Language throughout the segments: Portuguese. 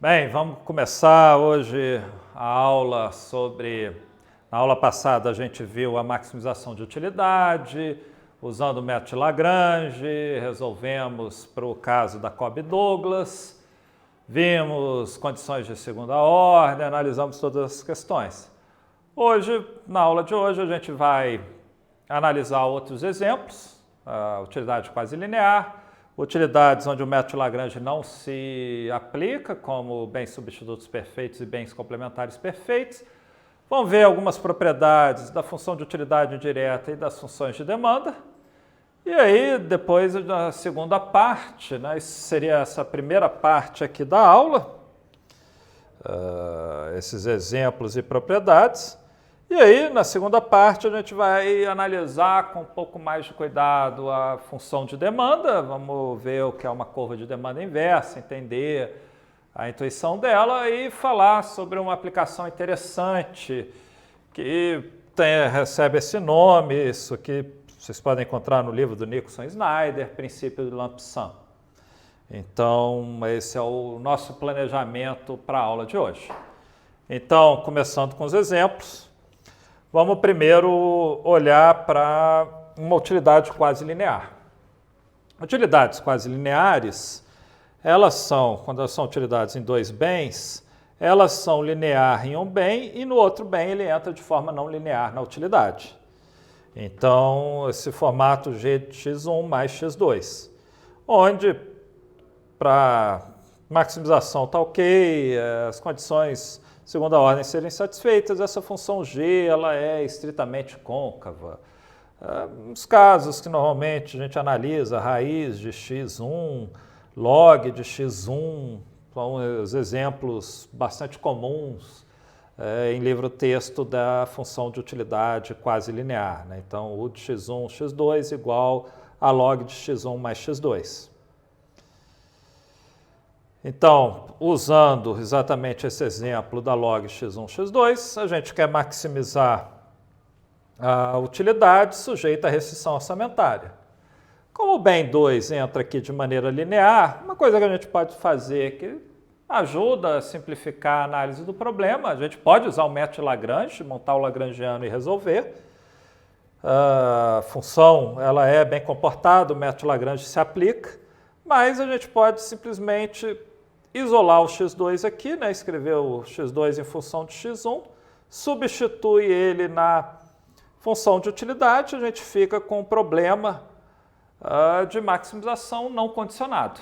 Bem, vamos começar hoje a aula sobre... Na aula passada a gente viu a maximização de utilidade, usando o método de Lagrange, resolvemos para o caso da Cobb-Douglas, vimos condições de segunda ordem, analisamos todas as questões. Hoje, na aula de hoje, a gente vai analisar outros exemplos, a utilidade quase linear, utilidades onde o método de Lagrange não se aplica, como bens substitutos perfeitos e bens complementares perfeitos. Vamos ver algumas propriedades da função de utilidade indireta e das funções de demanda. E aí, depois, na segunda parte, né, isso seria essa primeira parte aqui da aula, esses exemplos e propriedades. E aí, na segunda parte, a gente vai analisar com um pouco mais de cuidado a função de demanda. Vamos ver o que é uma curva de demanda inversa, entender a intuição dela e falar sobre uma aplicação interessante que recebe esse nome, isso que vocês podem encontrar no livro do Nicholson Snyder, Princípio do Lump Sum. Então, esse é o nosso planejamento para a aula de hoje. Então, começando com os exemplos, vamos primeiro olhar para uma utilidade quase linear. Utilidades quase lineares, elas são, quando elas são utilidades em dois bens, elas são linear em um bem e no outro bem ele entra de forma não linear na utilidade. Então, esse formato G de x1 mais x2, onde para maximização está ok, as condições segunda ordem serem satisfeitas, essa função G ela é estritamente côncava. Nos casos que normalmente a gente analisa, raiz de x1, log de x1, são os exemplos bastante comuns em livro-texto da função de utilidade quase linear. Né? Então, U de x1, x2 igual a log de x1 mais x2. Então, usando exatamente esse exemplo da log x1, x2, a gente quer maximizar a utilidade sujeita à restrição orçamentária. Como o bem 2 entra aqui de maneira linear, uma coisa que a gente pode fazer que ajuda a simplificar a análise do problema, a gente pode usar o método de Lagrange, montar o lagrangiano e resolver. A função ela é bem comportada, o método de Lagrange se aplica, mas a gente pode simplesmente isolar o x2 aqui, né, escrever o x2 em função de x1, substitui ele na função de utilidade, a gente fica com o problema de maximização não condicionado.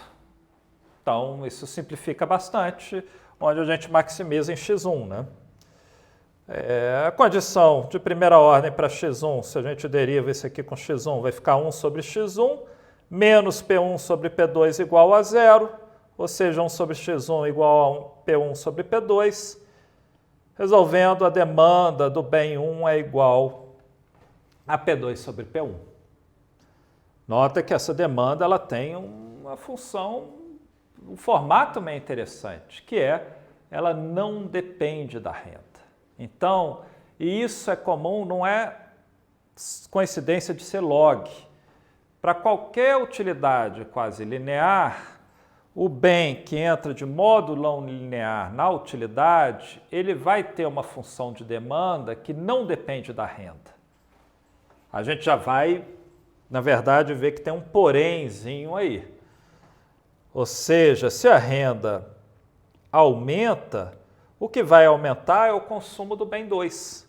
Então, isso simplifica bastante, onde a gente maximiza em x1. Né? A condição de primeira ordem para x1, se a gente deriva isso aqui com x1, vai ficar 1 sobre x1, menos P1 sobre P2 igual a 0, ou seja, 1 sobre x1 igual a P1 sobre P2. Resolvendo, a demanda do bem 1 é igual a P2 sobre P1. Nota que essa demanda ela tem uma função, um formato meio interessante, que é ela não depende da renda. Então, e isso é comum, não é coincidência de ser log. Para qualquer utilidade quase linear, o bem que entra de modo não linear na utilidade, ele vai ter uma função de demanda que não depende da renda. A gente já vai, na verdade, ver que tem um porémzinho aí. Ou seja, se a renda aumenta, o que vai aumentar é o consumo do bem 2.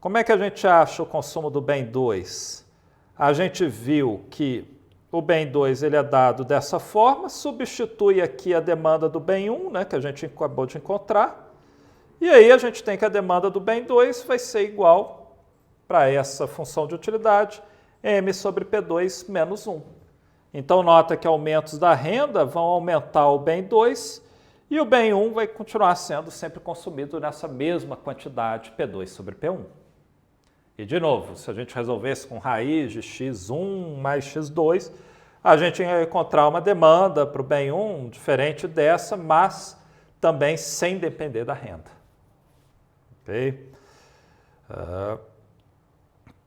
Como é que a gente acha o consumo do bem 2? A gente viu que o bem 2 ele é dado dessa forma, substitui aqui a demanda do bem 1, né, que a gente acabou de encontrar, e aí a gente tem que a demanda do bem 2 vai ser igual, para essa função de utilidade, M sobre P2 menos 1. Então, nota que aumentos da renda vão aumentar o bem 2 e o bem 1 vai continuar sendo sempre consumido nessa mesma quantidade P2 sobre P1. E, de novo, se a gente resolvesse com raiz de x1 mais x2, a gente ia encontrar uma demanda para o bem 1 diferente dessa, mas também sem depender da renda. Ok?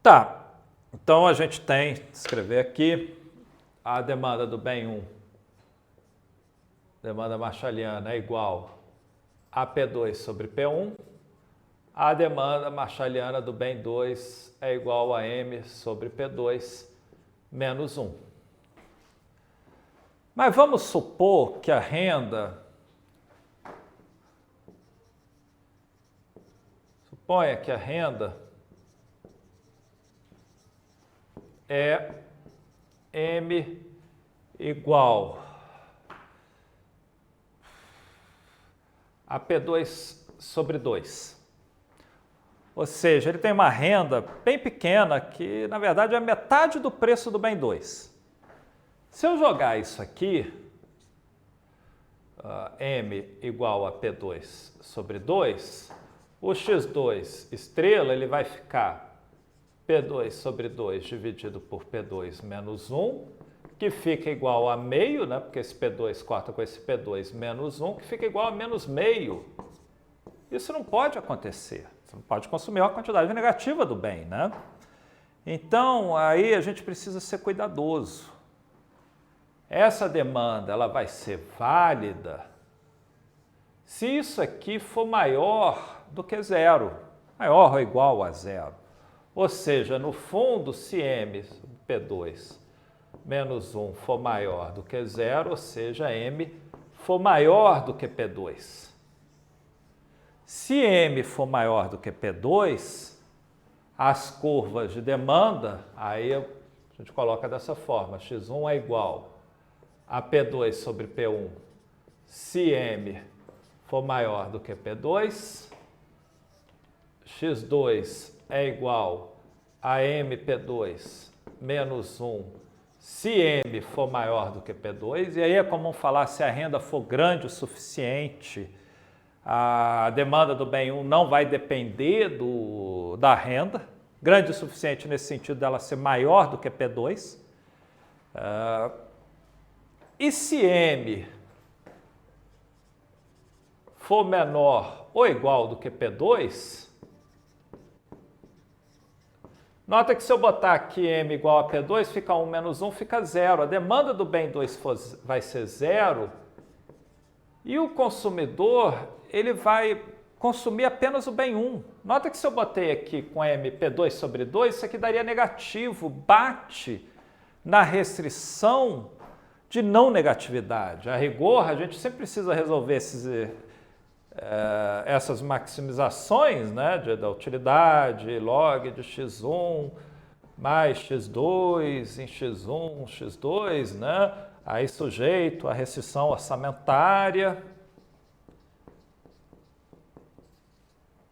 Tá, então a gente tem, escrever aqui, a demanda do bem 1, demanda marshalliana é igual a P2 sobre P1, a demanda marshalliana do bem 2 é igual a M sobre P2 menos 1. Mas vamos supor que a renda, suponha que a renda é M igual a P2 sobre 2. Ou seja, ele tem uma renda bem pequena, que na verdade é metade do preço do bem 2. Se eu jogar isso aqui, M igual a P2 sobre 2, o X2 estrela ele vai ficar P2 sobre 2 dividido por P2 menos 1, que fica igual a meio, né? Porque esse P2 corta com esse P2 menos 1, que fica igual a menos meio. Isso não pode acontecer. Você não pode consumir uma quantidade negativa do bem, né? Então, aí a gente precisa ser cuidadoso. Essa demanda ela vai ser válida se isso aqui for maior do que zero, maior ou igual a zero. Ou seja, no fundo, se M P2 menos 1 for maior do que zero, ou seja, M for maior do que P2. Se M for maior do que P2, as curvas de demanda, aí a gente coloca dessa forma, X1 é igual a P2 sobre P1, se M for maior do que P2, X2 é igual a MP2 menos 1, se M for maior do que P2, e aí é comum falar se a renda for grande o suficiente, a demanda do bem 1 não vai depender da renda, grande o suficiente nesse sentido dela ser maior do que P2. E se M for menor ou igual do que P2, nota que se eu botar aqui M igual a P2, fica 1 menos 1, fica 0. A demanda do bem 2 vai ser 0 e o consumidor ele vai consumir apenas o bem 1. Nota que se eu botei aqui com M P2 sobre 2, isso aqui daria negativo, bate na restrição de não negatividade. A rigor, a gente sempre precisa resolver essas maximizações, né, da utilidade, log de x1 mais x2 em x1, x2, né, aí sujeito à restrição orçamentária.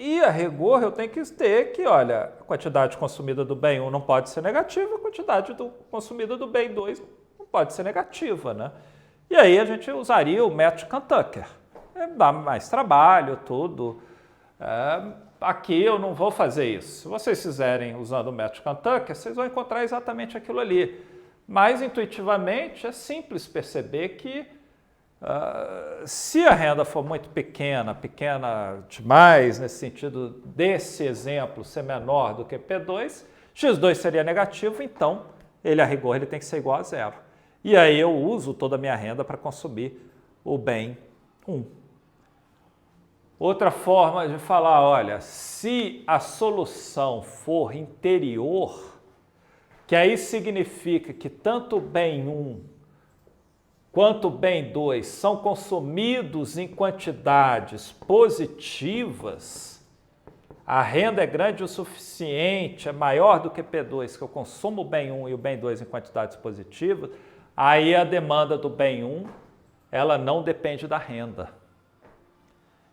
E a rigor eu tenho que ter que, olha, a quantidade consumida do bem 1 não pode ser negativa, a quantidade consumida do bem 2 não pode ser negativa, né? E aí a gente usaria o método de Cantucker. Dá mais trabalho, tudo. Aqui eu não vou fazer isso. Se vocês fizerem usando o método de Cantucker, vocês vão encontrar exatamente aquilo ali. Mas, intuitivamente, é simples perceber que se a renda for muito pequena, pequena demais, nesse sentido desse exemplo ser menor do que P2, X2 seria negativo, então, a rigor, ele tem que ser igual a zero. E aí eu uso toda a minha renda para consumir o bem 1. Outra forma de falar, olha, se a solução for interior, que aí significa que tanto o bem 1 quanto o bem 2 são consumidos em quantidades positivas, a renda é grande o suficiente, é maior do que P2, que eu consumo o bem 1 e o bem 2 em quantidades positivas, aí a demanda do bem 1, ela não depende da renda.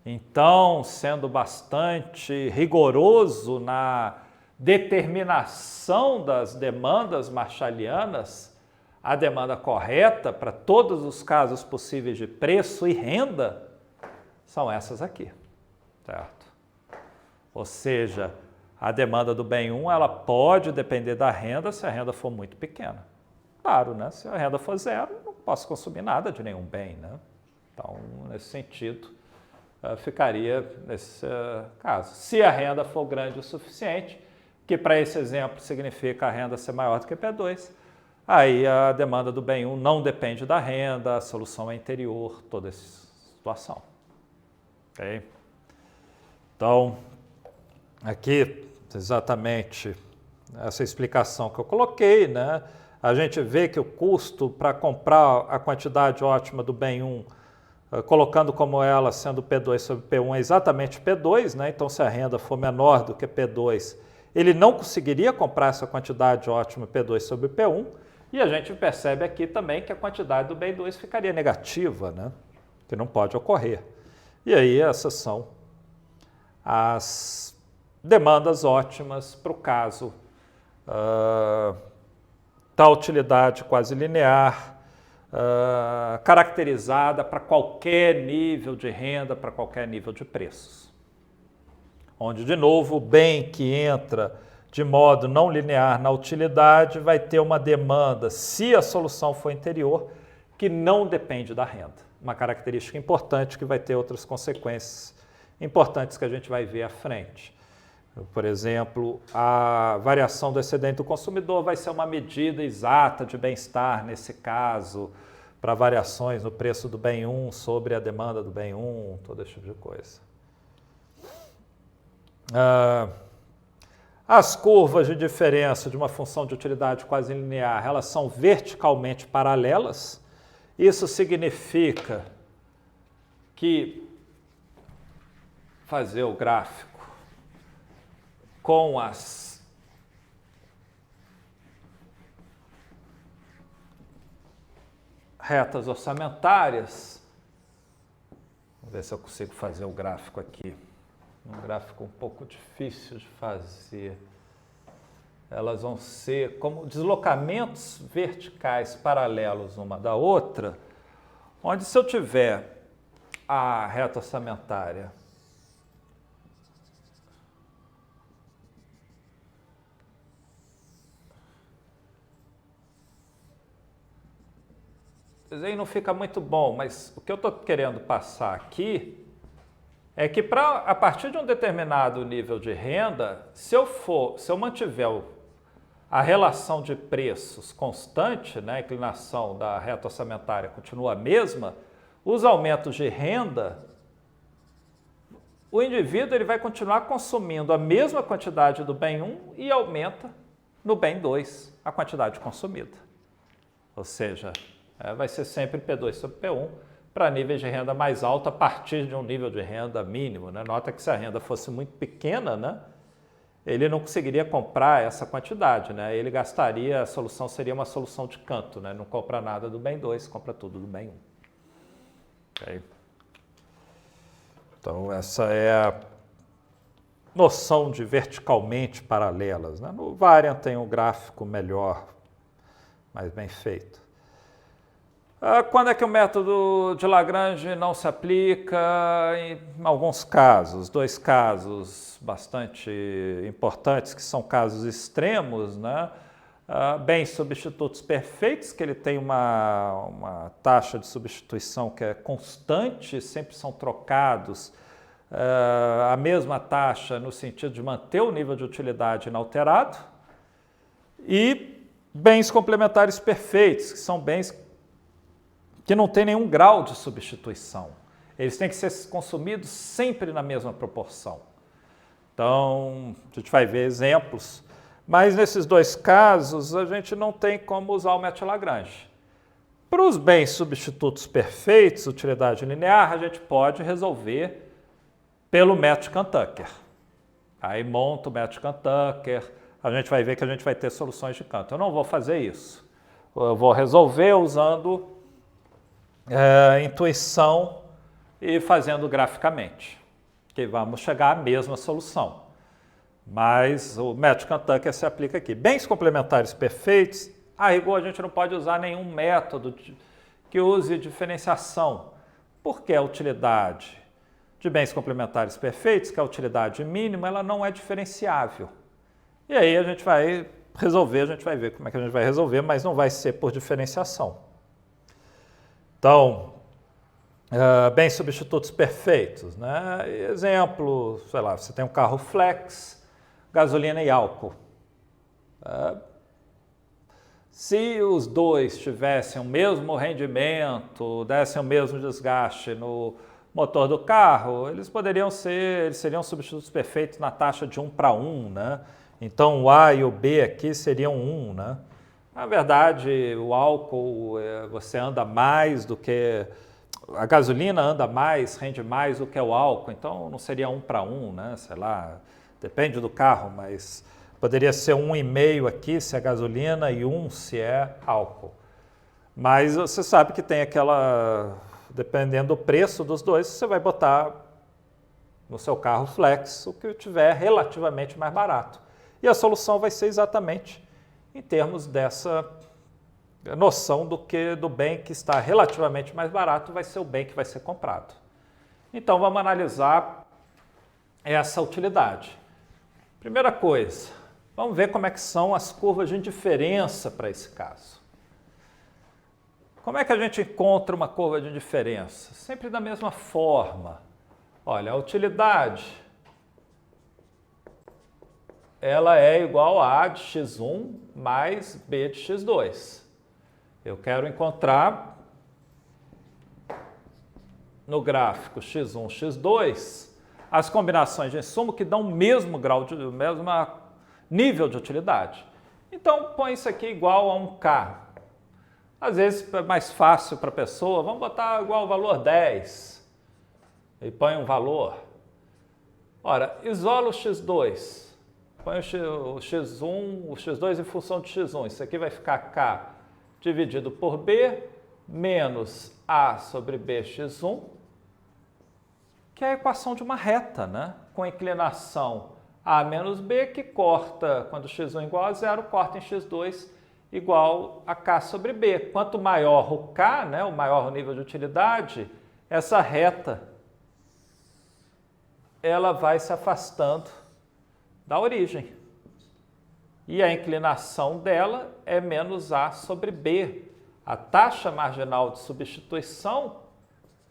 Então, sendo bastante rigoroso na determinação das demandas marshallianas, a demanda correta para todos os casos possíveis de preço e renda são essas aqui, certo? Ou seja, a demanda do bem 1 ela pode depender da renda se a renda for muito pequena. Claro, né? Se a renda for zero, não posso consumir nada de nenhum bem, né? Então, nesse sentido, ficaria nesse caso. Se a renda for grande o suficiente, que para esse exemplo significa a renda ser maior do que P2, aí a demanda do bem 1 não depende da renda, a solução é interior, toda essa situação. Okay? Então, aqui, exatamente essa explicação que eu coloquei, né? A gente vê que o custo para comprar a quantidade ótima do bem 1, colocando como ela sendo P2 sobre P1, é exatamente P2, né? Então, se a renda for menor do que P2, ele não conseguiria comprar essa quantidade ótima P2 sobre P1, e a gente percebe aqui também que a quantidade do bem 2 ficaria negativa, né? Que não pode ocorrer. E aí, essas são as demandas ótimas para o caso da utilidade quase linear, caracterizada para qualquer nível de renda, para qualquer nível de preços. Onde, de novo, o bem que entra de modo não linear na utilidade vai ter uma demanda, se a solução for interior, que não depende da renda. Uma característica importante que vai ter outras consequências importantes que a gente vai ver à frente. Por exemplo, a variação do excedente do consumidor vai ser uma medida exata de bem-estar, nesse caso, para variações no preço do bem 1 sobre a demanda do bem 1, todo esse tipo de coisa. As curvas de diferença de uma função de utilidade quase linear, elas são verticalmente paralelas. Isso significa que fazer o gráfico com as retas orçamentárias, vamos ver se eu consigo fazer o gráfico aqui, um gráfico um pouco difícil de fazer. Elas vão ser como deslocamentos verticais paralelos uma da outra, onde se eu tiver a reta orçamentária o desenho não fica muito bom, mas o que eu estou querendo passar aqui é que a partir de um determinado nível de renda, se eu mantiver a relação de preços constante, né, a inclinação da reta orçamentária continua a mesma, os aumentos de renda, o indivíduo ele vai continuar consumindo a mesma quantidade do bem 1 e aumenta no bem 2 a quantidade consumida. Ou seja, vai ser sempre P2 sobre P1 para níveis de renda mais alto a partir de um nível de renda mínimo, né? Nota que se a renda fosse muito pequena, né, ele não conseguiria comprar essa quantidade, né? Ele gastaria, a solução seria uma solução de canto, né? Não compra nada do bem 2, compra tudo do bem 1. Okay? Então, essa é a noção de verticalmente paralelas, né? No Variant tem um gráfico melhor, mais bem feito. Quando é que o método de Lagrange não se aplica? Em alguns casos, 2 casos bastante importantes, que são casos extremos, né? Bens substitutos perfeitos, que ele tem uma taxa de substituição que é constante, sempre são trocados a mesma taxa no sentido de manter o nível de utilidade inalterado, e bens complementares perfeitos, que são bens que não tem nenhum grau de substituição. Eles têm que ser consumidos sempre na mesma proporção. Então, a gente vai ver exemplos, mas nesses 2 casos a gente não tem como usar o método Lagrange. Para os bens substitutos perfeitos, utilidade linear, a gente pode resolver pelo método Cantucker. Aí monta o método Cantucker, a gente vai ver que a gente vai ter soluções de canto. Eu não vou fazer isso. Eu vou resolver usando intuição e fazendo graficamente, que vamos chegar à mesma solução. Mas o método Cantucker se aplica aqui. Bens complementares perfeitos, a rigor a gente não pode usar nenhum método que use diferenciação, porque a utilidade de bens complementares perfeitos, que é a utilidade mínima, ela não é diferenciável. E aí a gente vai resolver, a gente vai ver como é que a gente vai resolver, mas não vai ser por diferenciação. Então, bens substitutos perfeitos, né? Exemplo, sei lá, você tem um carro flex, gasolina e álcool. Se os dois tivessem o mesmo rendimento, dessem o mesmo desgaste no motor do carro, eles seriam substitutos perfeitos na taxa de 1 para 1, né? Então o A e o B aqui seriam 1, né? Na verdade, o álcool, você anda mais do que... A gasolina anda mais, rende mais do que o álcool, então não seria 1 para 1, né? Sei lá, depende do carro, mas poderia ser 1,5 aqui se é gasolina e 1 se é álcool. Mas você sabe que tem aquela... Dependendo do preço dos dois, você vai botar no seu carro flex o que tiver relativamente mais barato. E a solução vai ser exatamente em termos dessa noção do bem que está relativamente mais barato vai ser o bem que vai ser comprado. Então vamos analisar essa utilidade. Primeira coisa, vamos ver como é que são as curvas de indiferença para esse caso. Como é que a gente encontra uma curva de indiferença? Sempre da mesma forma. Olha, a utilidade ela é igual a A de x1 mais B de x2. Eu quero encontrar no gráfico x1, x2 as combinações de insumo que dão o mesmo nível de utilidade. Então, põe isso aqui igual a 1K. Às vezes é mais fácil para a pessoa, vamos botar igual ao valor 10 e põe um valor. Ora, isola o x2, põe o x1, o x2 em função de x1, isso aqui vai ficar K dividido por B menos A sobre Bx1, que é a equação de uma reta, né? Com inclinação A menos B, que corta, quando x1 igual a zero, corta em x2 igual a K sobre B. Quanto maior o K, né, o maior o nível de utilidade, essa reta ela vai se afastando da origem. E a inclinação dela é menos A sobre B. A taxa marginal de substituição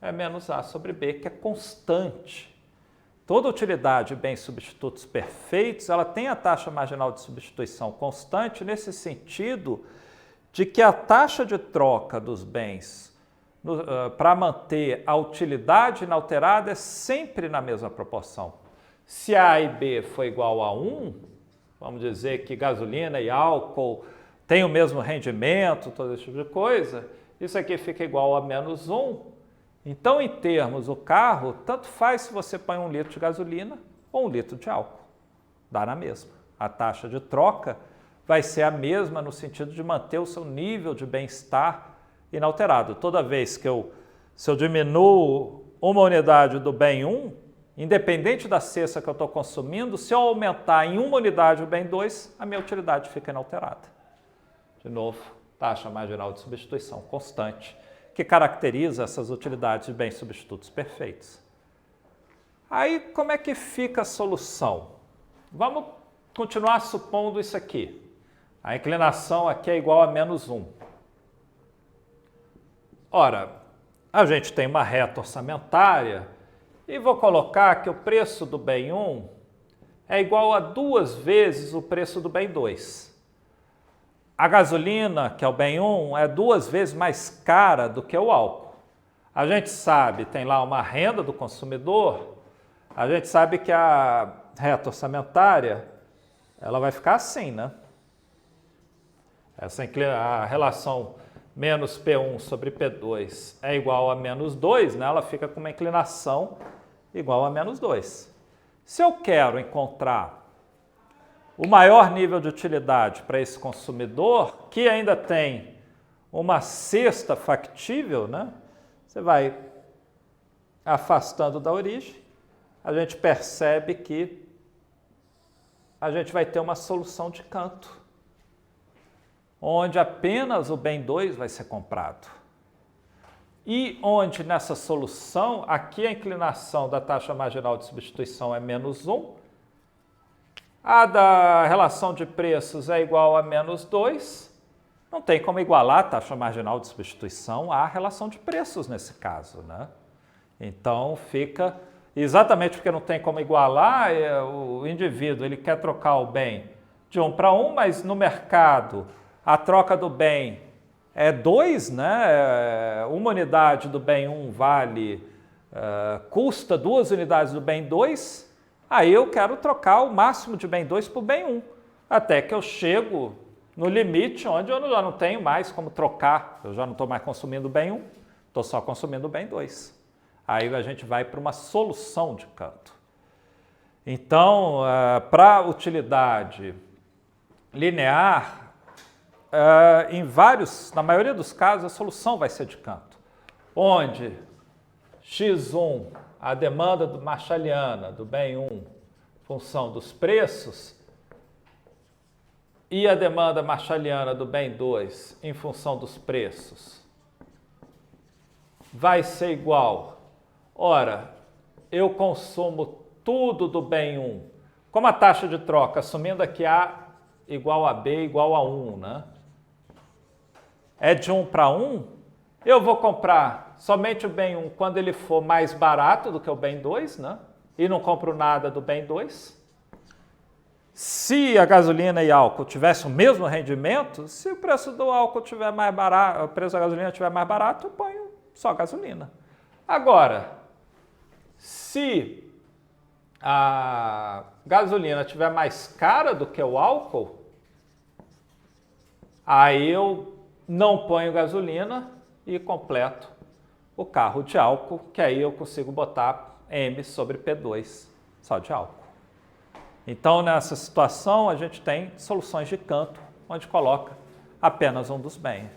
é menos A sobre B, que é constante. Toda utilidade de bens substitutos perfeitos, ela tem a taxa marginal de substituição constante nesse sentido de que a taxa de troca dos bens para manter a utilidade inalterada é sempre na mesma proporção. Se A e B for igual a 1, vamos dizer que gasolina e álcool têm o mesmo rendimento, todo esse tipo de coisa, isso aqui fica igual a menos 1. Então, em termos, o carro, tanto faz se você põe 1 litro de gasolina ou 1 litro de álcool. Dá na mesma. A taxa de troca vai ser a mesma no sentido de manter o seu nível de bem-estar inalterado. Toda vez que se eu diminuo uma unidade do bem 1, independente da cesta que eu estou consumindo, se eu aumentar em uma unidade o bem 2, a minha utilidade fica inalterada. De novo, taxa marginal de substituição constante, que caracteriza essas utilidades de bens substitutos perfeitos. Aí, como é que fica a solução? Vamos continuar supondo isso aqui. A inclinação aqui é igual a menos 1. Ora, a gente tem uma reta orçamentária e vou colocar que o preço do bem 1 é igual a 2 vezes o preço do bem 2. A gasolina, que é o bem 1, é 2 vezes mais cara do que o álcool. A gente sabe, tem lá uma renda do consumidor, a gente sabe que a reta orçamentária, ela vai ficar assim, né? A relação menos P1 sobre P2 é igual a menos 2, né? Ela fica com uma inclinação igual a menos 2. Se eu quero encontrar o maior nível de utilidade para esse consumidor, que ainda tem uma cesta factível, né? Você vai afastando da origem, a gente percebe que a gente vai ter uma solução de canto, onde apenas o bem 2 vai ser comprado. E onde nessa solução, aqui a inclinação da taxa marginal de substituição é menos 1, a da relação de preços é igual a menos 2, não tem como igualar a taxa marginal de substituição à relação de preços nesse caso, né? Então fica, exatamente porque não tem como igualar, o indivíduo ele quer trocar o bem de 1 para 1, mas no mercado a troca do bem é 2, né? Uma unidade do bem 1 vale custa 2 unidades do bem 2, aí eu quero trocar o máximo de bem 2 por bem 1, até que eu chego no limite onde eu já não tenho mais como trocar, eu já não estou mais consumindo o bem 1, estou só consumindo o bem 2. Aí a gente vai para uma solução de canto. Então, para utilidade linear, na maioria dos casos, a solução vai ser de canto, onde x1, a demanda marshalliana do bem 1, função dos preços, e a demanda marshalliana do bem 2, em função dos preços, vai ser igual. Ora, eu consumo tudo do bem 1. Como a taxa de troca, assumindo aqui A igual a B igual a 1, né? É de 1 para 1, eu vou comprar somente o bem 1 quando ele for mais barato do que o bem 2, né? E não compro nada do bem 2. Se a gasolina e álcool tivessem o mesmo rendimento, se o preço do álcool tiver mais barato, o preço da gasolina estiver mais barato, eu ponho só gasolina. Agora, se a gasolina estiver mais cara do que o álcool, aí eu não ponho gasolina e completo o carro de álcool, que aí eu consigo botar M sobre P2, só de álcool. Então, nessa situação, a gente tem soluções de canto, onde coloca apenas um dos bens,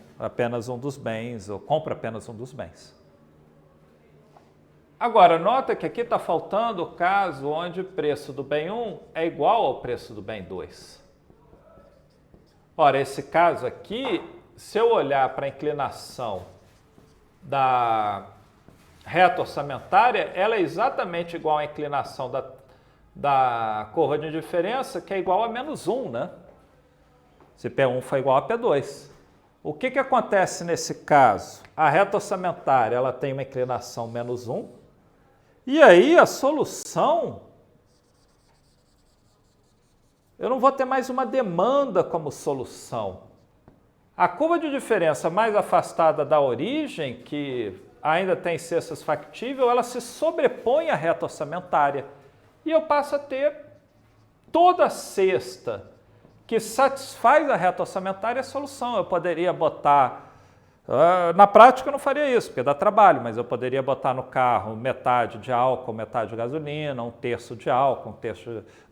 ou compra apenas um dos bens. Agora, nota que aqui está faltando o caso onde o preço do bem 1 é igual ao preço do bem 2. Ora, esse caso aqui, se eu olhar para a inclinação da reta orçamentária, ela é exatamente igual à inclinação da curva de indiferença, que é igual a menos 1, né? Se P1 for igual a P2. O que acontece nesse caso? A reta orçamentária ela tem uma inclinação menos 1, e aí a solução, eu não vou ter mais uma demanda como solução. A curva de diferença mais afastada da origem, que ainda tem cestas factíveis, ela se sobrepõe à reta orçamentária. E eu passo a ter toda a cesta que satisfaz a reta orçamentária a solução. Eu poderia botar, na prática eu não faria isso, porque dá trabalho, mas eu poderia botar no carro metade de álcool, metade de gasolina, 1/3 de álcool,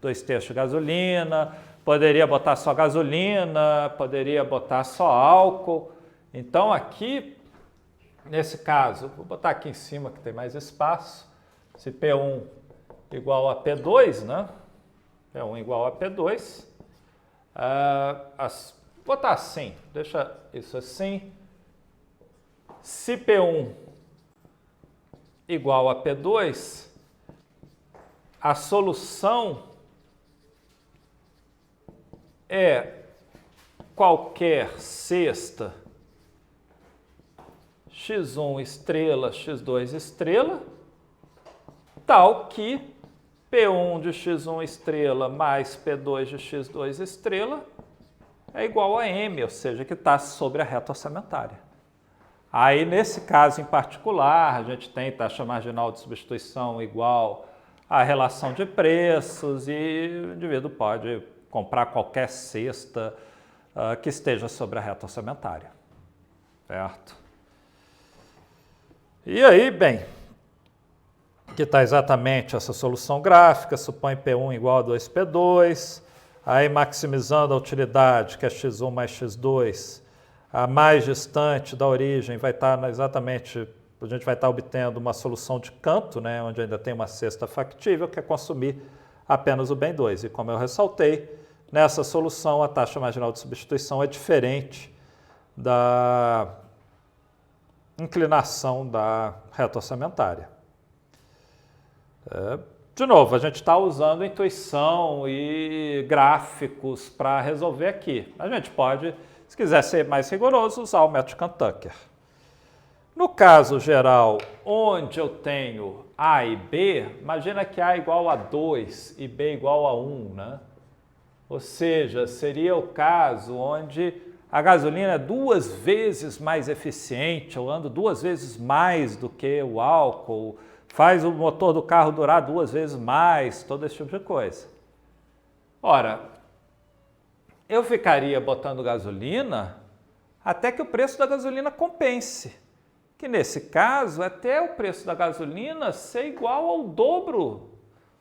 2/3 de gasolina, poderia botar só gasolina, poderia botar só álcool. Então aqui, nesse caso, vou botar aqui em cima que tem mais espaço, se P1 igual a P2, né? P1 igual a P2. Vou botar assim, deixa isso assim. Se P1 igual a P2, a solução é qualquer cesta x1 estrela, x2 estrela, tal que P1 de x1 estrela mais P2 de x2 estrela é igual a M, ou seja, que está sobre a reta orçamentária. Aí, nesse caso em particular, a gente tem taxa marginal de substituição igual à relação de preços e o indivíduo pode comprar qualquer cesta que esteja sobre a reta orçamentária, certo? E aí, bem, que está exatamente essa solução gráfica, supõe P1 igual a 2P2, aí maximizando a utilidade, que é x1 mais x2, a mais distante da origem vai estar exatamente, a gente vai estar obtendo uma solução de canto, né, onde ainda tem uma cesta factível, que é consumir apenas o bem 2. E como eu ressaltei, nessa solução a taxa marginal de substituição é diferente da inclinação da reta orçamentária. De novo, a gente está usando intuição e gráficos para resolver aqui. A gente pode, se quiser ser mais rigoroso, usar o método Cantucker. No caso geral, onde eu tenho A e B, imagina que A igual a 2 e B igual a 1, né? Ou seja, seria o caso onde a gasolina é 2 vezes mais eficiente, eu ando 2 vezes mais do que o álcool, faz o motor do carro durar 2 vezes mais, todo esse tipo de coisa. Ora, eu ficaria botando gasolina até que o preço da gasolina compense, que nesse caso é até o preço da gasolina ser igual ao dobro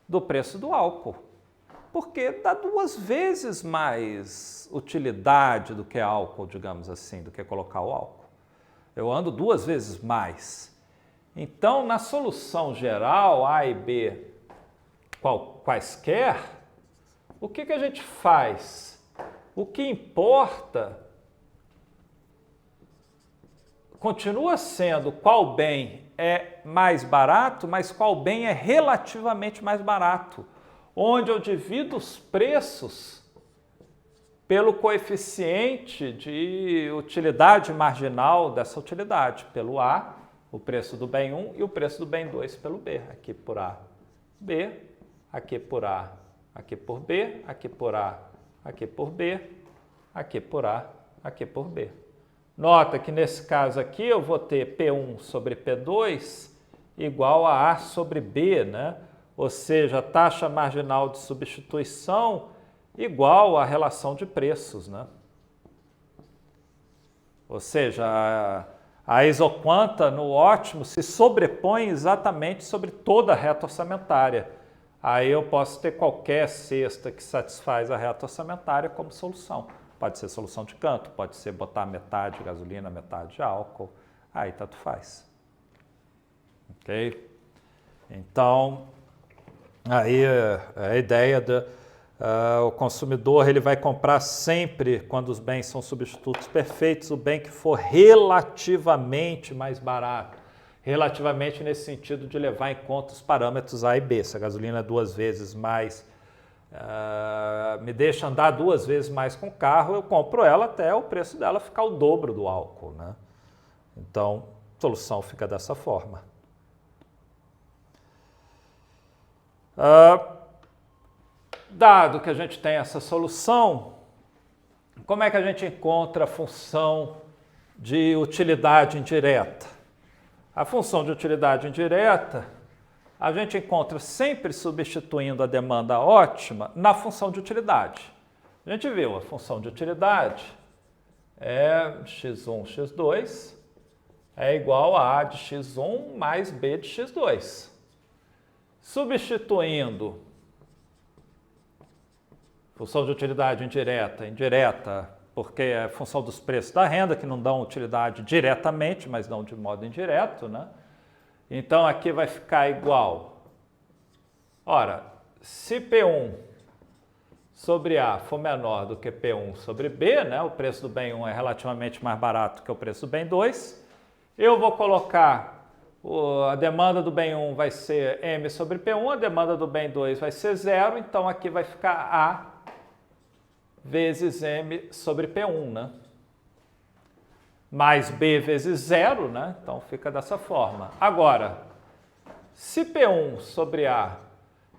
do preço do álcool, porque dá 2 vezes mais utilidade do que álcool, digamos assim, do que colocar o álcool. Eu ando 2 vezes mais. Então, na solução geral, A e B, quaisquer, o que a gente faz? O que importa continua sendo qual bem é mais barato, mas qual bem é relativamente mais barato, onde eu divido os preços pelo coeficiente de utilidade marginal dessa utilidade, pelo A, o preço do bem 1, e o preço do bem 2 pelo B, aqui por A, B, aqui por A, aqui por B, aqui por A, aqui por B, aqui por A, aqui por B. Nota que nesse caso aqui eu vou ter P1 sobre P2 igual a A sobre B, né? Ou seja, a taxa marginal de substituição igual à relação de preços, né? Ou seja, a isoquanta no ótimo se sobrepõe exatamente sobre toda a reta orçamentária. Aí eu posso ter qualquer cesta que satisfaz a reta orçamentária como solução. Pode ser solução de canto, pode ser botar metade de gasolina, metade de álcool, aí tanto faz. Ok? Então, aí a ideia o consumidor ele vai comprar sempre, quando os bens são substitutos perfeitos, o bem que for relativamente mais barato. Relativamente nesse sentido de levar em conta os parâmetros A e B. Se a gasolina é 2 vezes mais, me deixa andar 2 vezes mais com o carro, eu compro ela até o preço dela ficar o dobro do álcool, né? Então, a solução fica dessa forma. Dado que a gente tem essa solução, como é que a gente encontra a função de utilidade indireta? A função de utilidade indireta a gente encontra sempre substituindo a demanda ótima na função de utilidade. A gente viu, a função de utilidade é x1, x2 é igual a de x1 mais b de x2. Substituindo função de utilidade indireta, porque é função dos preços da renda, que não dão utilidade diretamente, mas dão de modo indireto, né? Então, aqui vai ficar igual. Ora, se P1 sobre A for menor do que P1 sobre B, né? O preço do bem 1 é relativamente mais barato que o preço do bem 2, eu vou colocar a demanda do bem 1 vai ser M sobre P1, a demanda do bem 2 vai ser 0, então aqui vai ficar A vezes M sobre P1, né? Mais B vezes 0, né? Então fica dessa forma. Agora, se P1 sobre A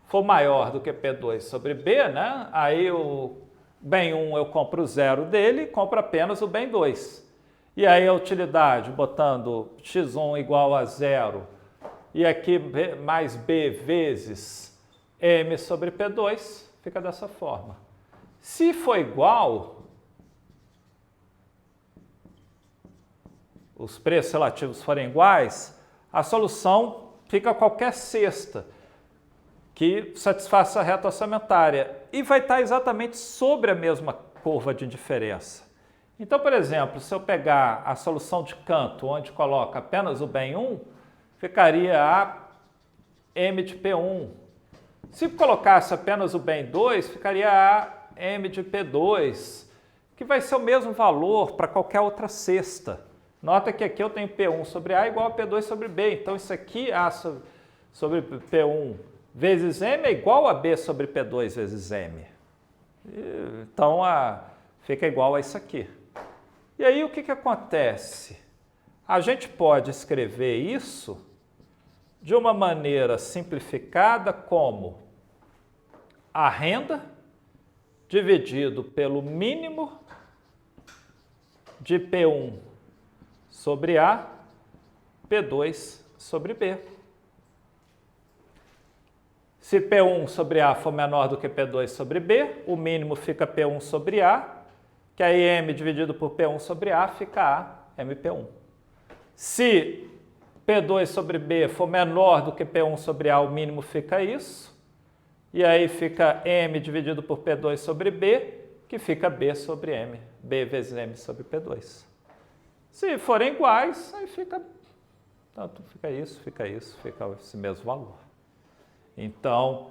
for maior do que P2 sobre B, né? Aí o bem 1 eu compro o 0 dele e compro apenas o bem 2. E aí a utilidade, botando x1 igual a 0 e aqui mais B vezes M sobre P2, fica dessa forma. Se for igual, os preços relativos forem iguais, a solução fica qualquer cesta que satisfaça a reta orçamentária e vai estar exatamente sobre a mesma curva de indiferença. Então, por exemplo, se eu pegar a solução de canto, onde coloca apenas o bem 1, ficaria a M de P1. Se colocasse apenas o bem 2, ficaria a M de P2, que vai ser o mesmo valor para qualquer outra cesta. Nota que aqui eu tenho P1 sobre A igual a P2 sobre B. Então, isso aqui, A sobre P1 vezes M é igual a B sobre P2 vezes M. Então, fica igual a isso aqui. E aí, o que acontece? A gente pode escrever isso de uma maneira simplificada como a renda dividido pelo mínimo de P1 sobre A, P2 sobre B. Se P1 sobre A for menor do que P2 sobre B, o mínimo fica P1 sobre A, que aí M dividido por P1 sobre A fica A, MP1. Se P2 sobre B for menor do que P1 sobre A, o mínimo fica isso. E aí fica M dividido por P2 sobre B, que fica B sobre M. B vezes M sobre P2. Se forem iguais, aí fica... Tanto fica isso, fica esse mesmo valor. Então,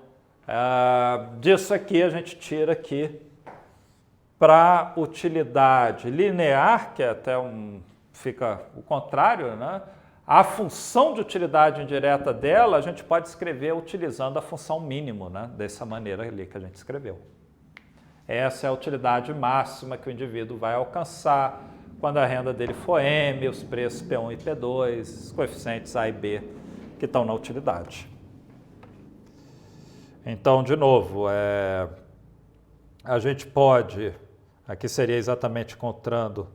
disso aqui a gente tira aqui para utilidade linear, que é até fica o contrário, né? A função de utilidade indireta dela, a gente pode escrever utilizando a função mínimo, né? Dessa maneira ali que a gente escreveu. Essa é a utilidade máxima que o indivíduo vai alcançar quando a renda dele for M, os preços P1 e P2, os coeficientes A e B que estão na utilidade. Então, de novo, a gente pode, aqui seria exatamente encontrando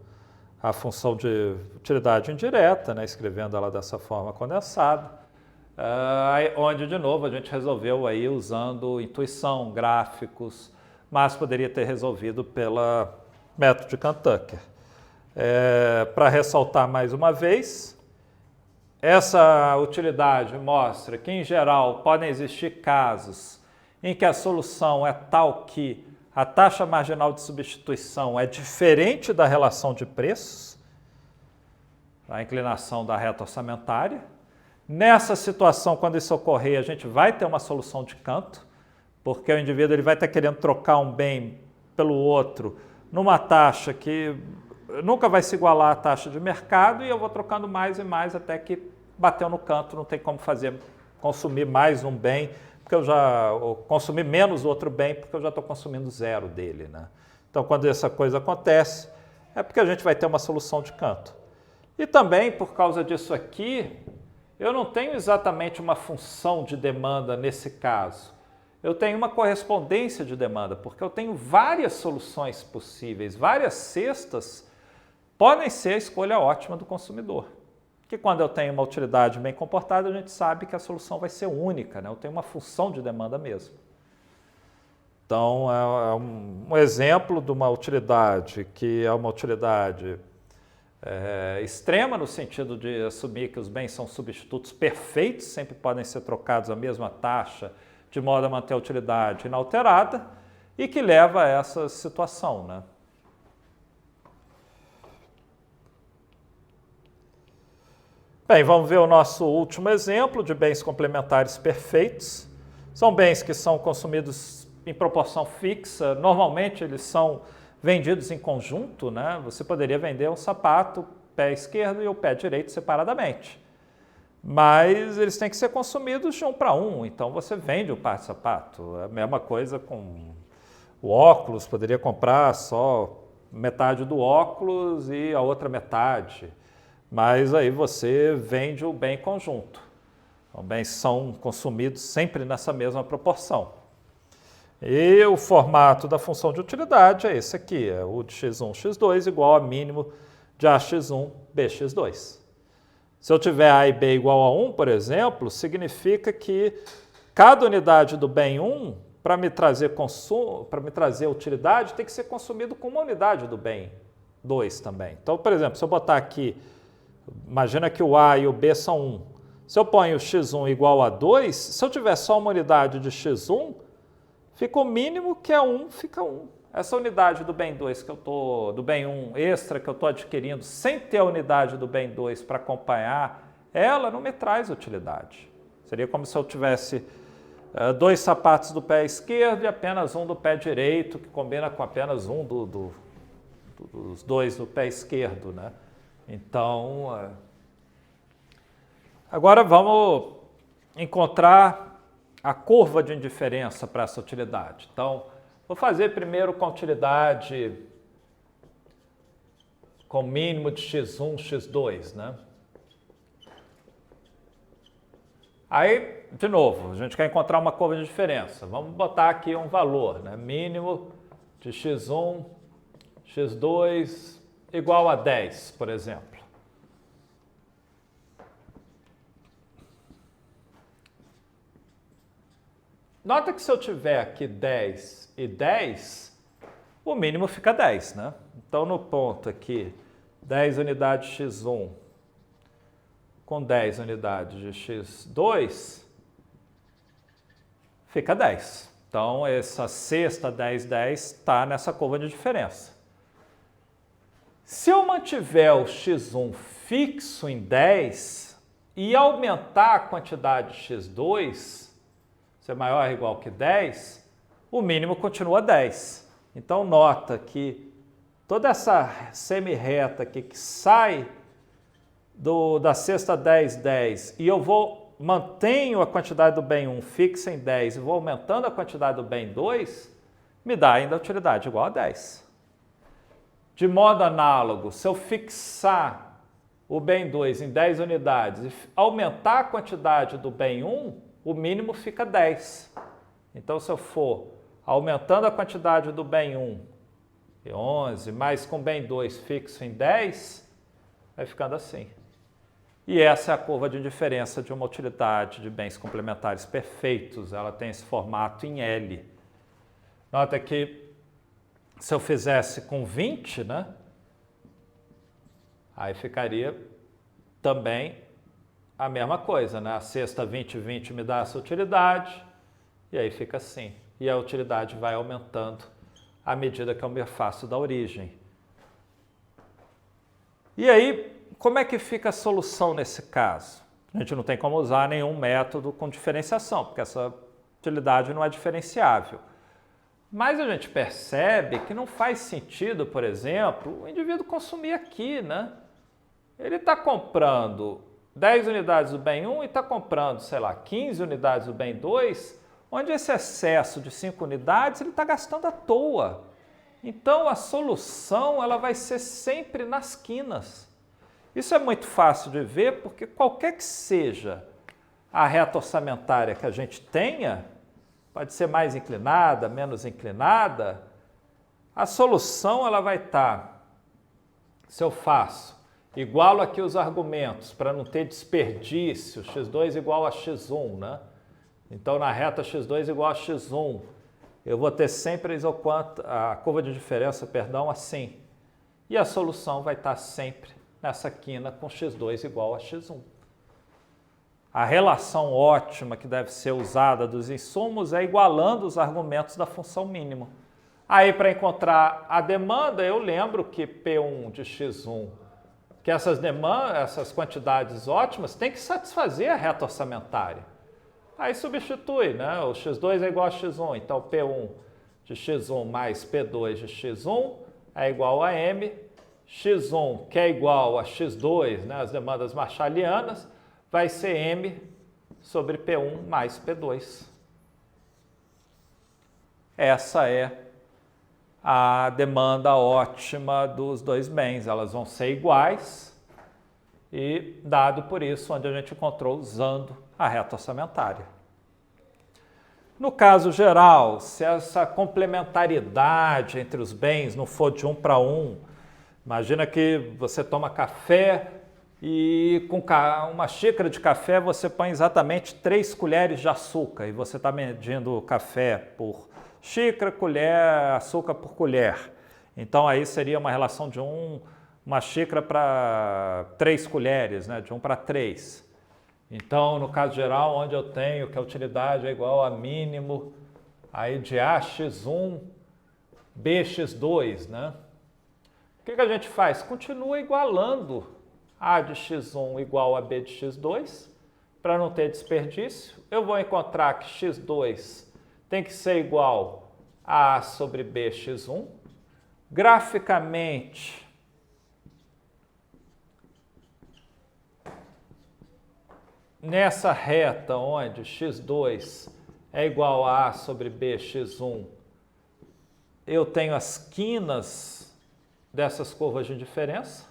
a função de utilidade indireta, né, escrevendo ela dessa forma condensada, onde, de novo, a gente resolveu aí usando intuição, gráficos, mas poderia ter resolvido pelo método de Cantucker. Para ressaltar mais uma vez, essa utilidade mostra que, em geral, podem existir casos em que a solução é tal que a taxa marginal de substituição é diferente da relação de preços, a inclinação da reta orçamentária. Nessa situação, quando isso ocorrer, a gente vai ter uma solução de canto, porque o indivíduo ele vai estar querendo trocar um bem pelo outro numa taxa que nunca vai se igualar à taxa de mercado, e eu vou trocando mais e mais até que bateu no canto, não tem como consumir mais um bem, porque consumir menos outro bem, porque eu já estou consumindo zero dele, né? Então, quando essa coisa acontece, é porque a gente vai ter uma solução de canto. E também, por causa disso aqui, eu não tenho exatamente uma função de demanda nesse caso. Eu tenho uma correspondência de demanda, porque eu tenho várias soluções possíveis, várias cestas podem ser a escolha ótima do consumidor. Que quando eu tenho uma utilidade bem comportada, a gente sabe que a solução vai ser única, né? Eu tenho uma função de demanda mesmo. Então, é um exemplo de uma utilidade que é uma utilidade extrema, no sentido de assumir que os bens são substitutos perfeitos, sempre podem ser trocados à mesma taxa, de modo a manter a utilidade inalterada, e que leva a essa situação, né? Bem, vamos ver o nosso último exemplo de bens complementares perfeitos. São bens que são consumidos em proporção fixa, normalmente eles são vendidos em conjunto, né? Você poderia vender um sapato, pé esquerdo e o pé direito separadamente. Mas eles têm que ser consumidos de um para um, então você vende o par de sapato. É a mesma coisa com o óculos, poderia comprar só metade do óculos e a outra metade. Mas aí você vende o bem conjunto. Os bens são consumidos sempre nessa mesma proporção. E o formato da função de utilidade é esse aqui, é o de x1, x2 igual a mínimo de ax1, bx2. Se eu tiver A e B igual a 1, por exemplo, significa que cada unidade do bem 1, para me trazer utilidade, tem que ser consumido com uma unidade do bem 2 também. Então, por exemplo, se eu botar aqui, imagina que o A e o B são 1. Se eu ponho x1 igual a 2, se eu tiver só uma unidade de x1, fica o mínimo que é 1, fica 1. Essa unidade do bem 2 do bem 1 extra que eu estou adquirindo sem ter a unidade do bem 2 para acompanhar, ela não me traz utilidade. Seria como se eu tivesse 2 sapatos do pé esquerdo e apenas um do pé direito, que combina com apenas um dos 2 do pé esquerdo, né? Então, agora vamos encontrar a curva de indiferença para essa utilidade. Então, vou fazer primeiro com a utilidade com mínimo de x1, x2, né? Aí, de novo, a gente quer encontrar uma curva de diferença. Vamos botar aqui um valor, né? Mínimo de x1, x2 igual a 10, por exemplo. Nota que se eu tiver aqui 10 e 10, o mínimo fica 10, né? Então, no ponto aqui, 10 unidades de x1 com 10 unidades de x2, fica 10. Então, essa sexta 10, 10 está nessa curva de diferença. Se eu mantiver o x1 fixo em 10 e aumentar a quantidade de x2, se é maior ou igual que 10, o mínimo continua 10. Então, nota que toda essa semi-reta aqui que sai da sexta 10, 10 e eu mantenho a quantidade do bem 1 fixa em 10 e vou aumentando a quantidade do bem 2, me dá ainda a utilidade igual a 10. De modo análogo, se eu fixar o bem 2 em 10 unidades e aumentar a quantidade do bem 1, o mínimo fica 10. Então, se eu for aumentando a quantidade do bem 1 em 11, mais com bem 2 fixo em 10, vai ficando assim. E essa é a curva de indiferença de uma utilidade de bens complementares perfeitos. Ela tem esse formato em L. Nota que se eu fizesse com 20, né? Aí ficaria também a mesma coisa, né? A sexta 20, 20 me dá essa utilidade, e aí fica assim. E a utilidade vai aumentando à medida que eu me afasto da origem. E aí, como é que fica a solução nesse caso? A gente não tem como usar nenhum método com diferenciação, porque essa utilidade não é diferenciável. Mas a gente percebe que não faz sentido, por exemplo, o indivíduo consumir aqui, né? Ele está comprando 10 unidades do bem 1 e está comprando, sei lá, 15 unidades do bem 2, onde esse excesso de 5 unidades ele está gastando à toa. Então, a solução ela vai ser sempre nas quinas. Isso é muito fácil de ver, porque qualquer que seja a reta orçamentária que a gente tenha, pode ser mais inclinada, menos inclinada, a solução ela vai estar, se eu faço, igualo aqui os argumentos, para não ter desperdício, x2 igual a x1, né? Então, na reta x2 igual a x1, eu vou ter sempre a curva de diferença, perdão, assim. E a solução vai estar sempre nessa quina com x2 igual a x1. A relação ótima que deve ser usada dos insumos é igualando os argumentos da função mínima. Aí, para encontrar a demanda, eu lembro que P1 de x1, que essas quantidades ótimas, tem que satisfazer a reta orçamentária. Aí substitui, né? O x2 é igual a x1, então P1 de x1 mais P2 de x1 é igual a M. x1, que é igual a x2, né? As demandas marshallianas, vai ser M sobre P1 mais P2. Essa é a demanda ótima dos dois bens. Elas vão ser iguais e, dado por isso, onde a gente encontrou usando a reta orçamentária. No caso geral, se essa complementaridade entre os bens não for de 1 para 1, imagina que você toma café e com uma xícara de café você põe exatamente 3 colheres de açúcar e você está medindo o café por xícara, colher, açúcar por colher. Então aí seria uma relação de uma xícara para 3 colheres, né? De 1 para 3. Então, no caso geral, onde eu tenho que a utilidade é igual a mínimo aí de AX1, BX2, né? O que a gente faz? Continua igualando A de x1 igual a B de x2, para não ter desperdício. Eu vou encontrar que x2 tem que ser igual a A sobre BX1. Graficamente, nessa reta onde x2 é igual a A sobre BX1, eu tenho as quinas dessas curvas de diferença.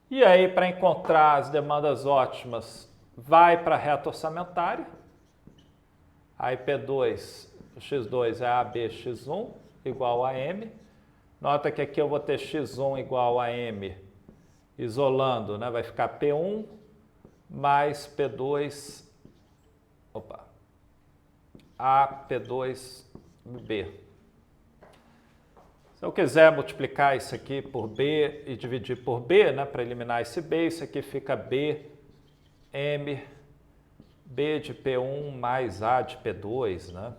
E aí, para encontrar as demandas ótimas, vai para a reta orçamentária. Aí P2, x2 é AB x1 igual a M. Nota que aqui eu vou ter x1 igual a m, isolando, né? Vai ficar P1 mais P2, A P2B. Se eu quiser multiplicar isso aqui por B e dividir por B, né, para eliminar esse B, isso aqui fica B, M, B de P1 mais A de P2, né?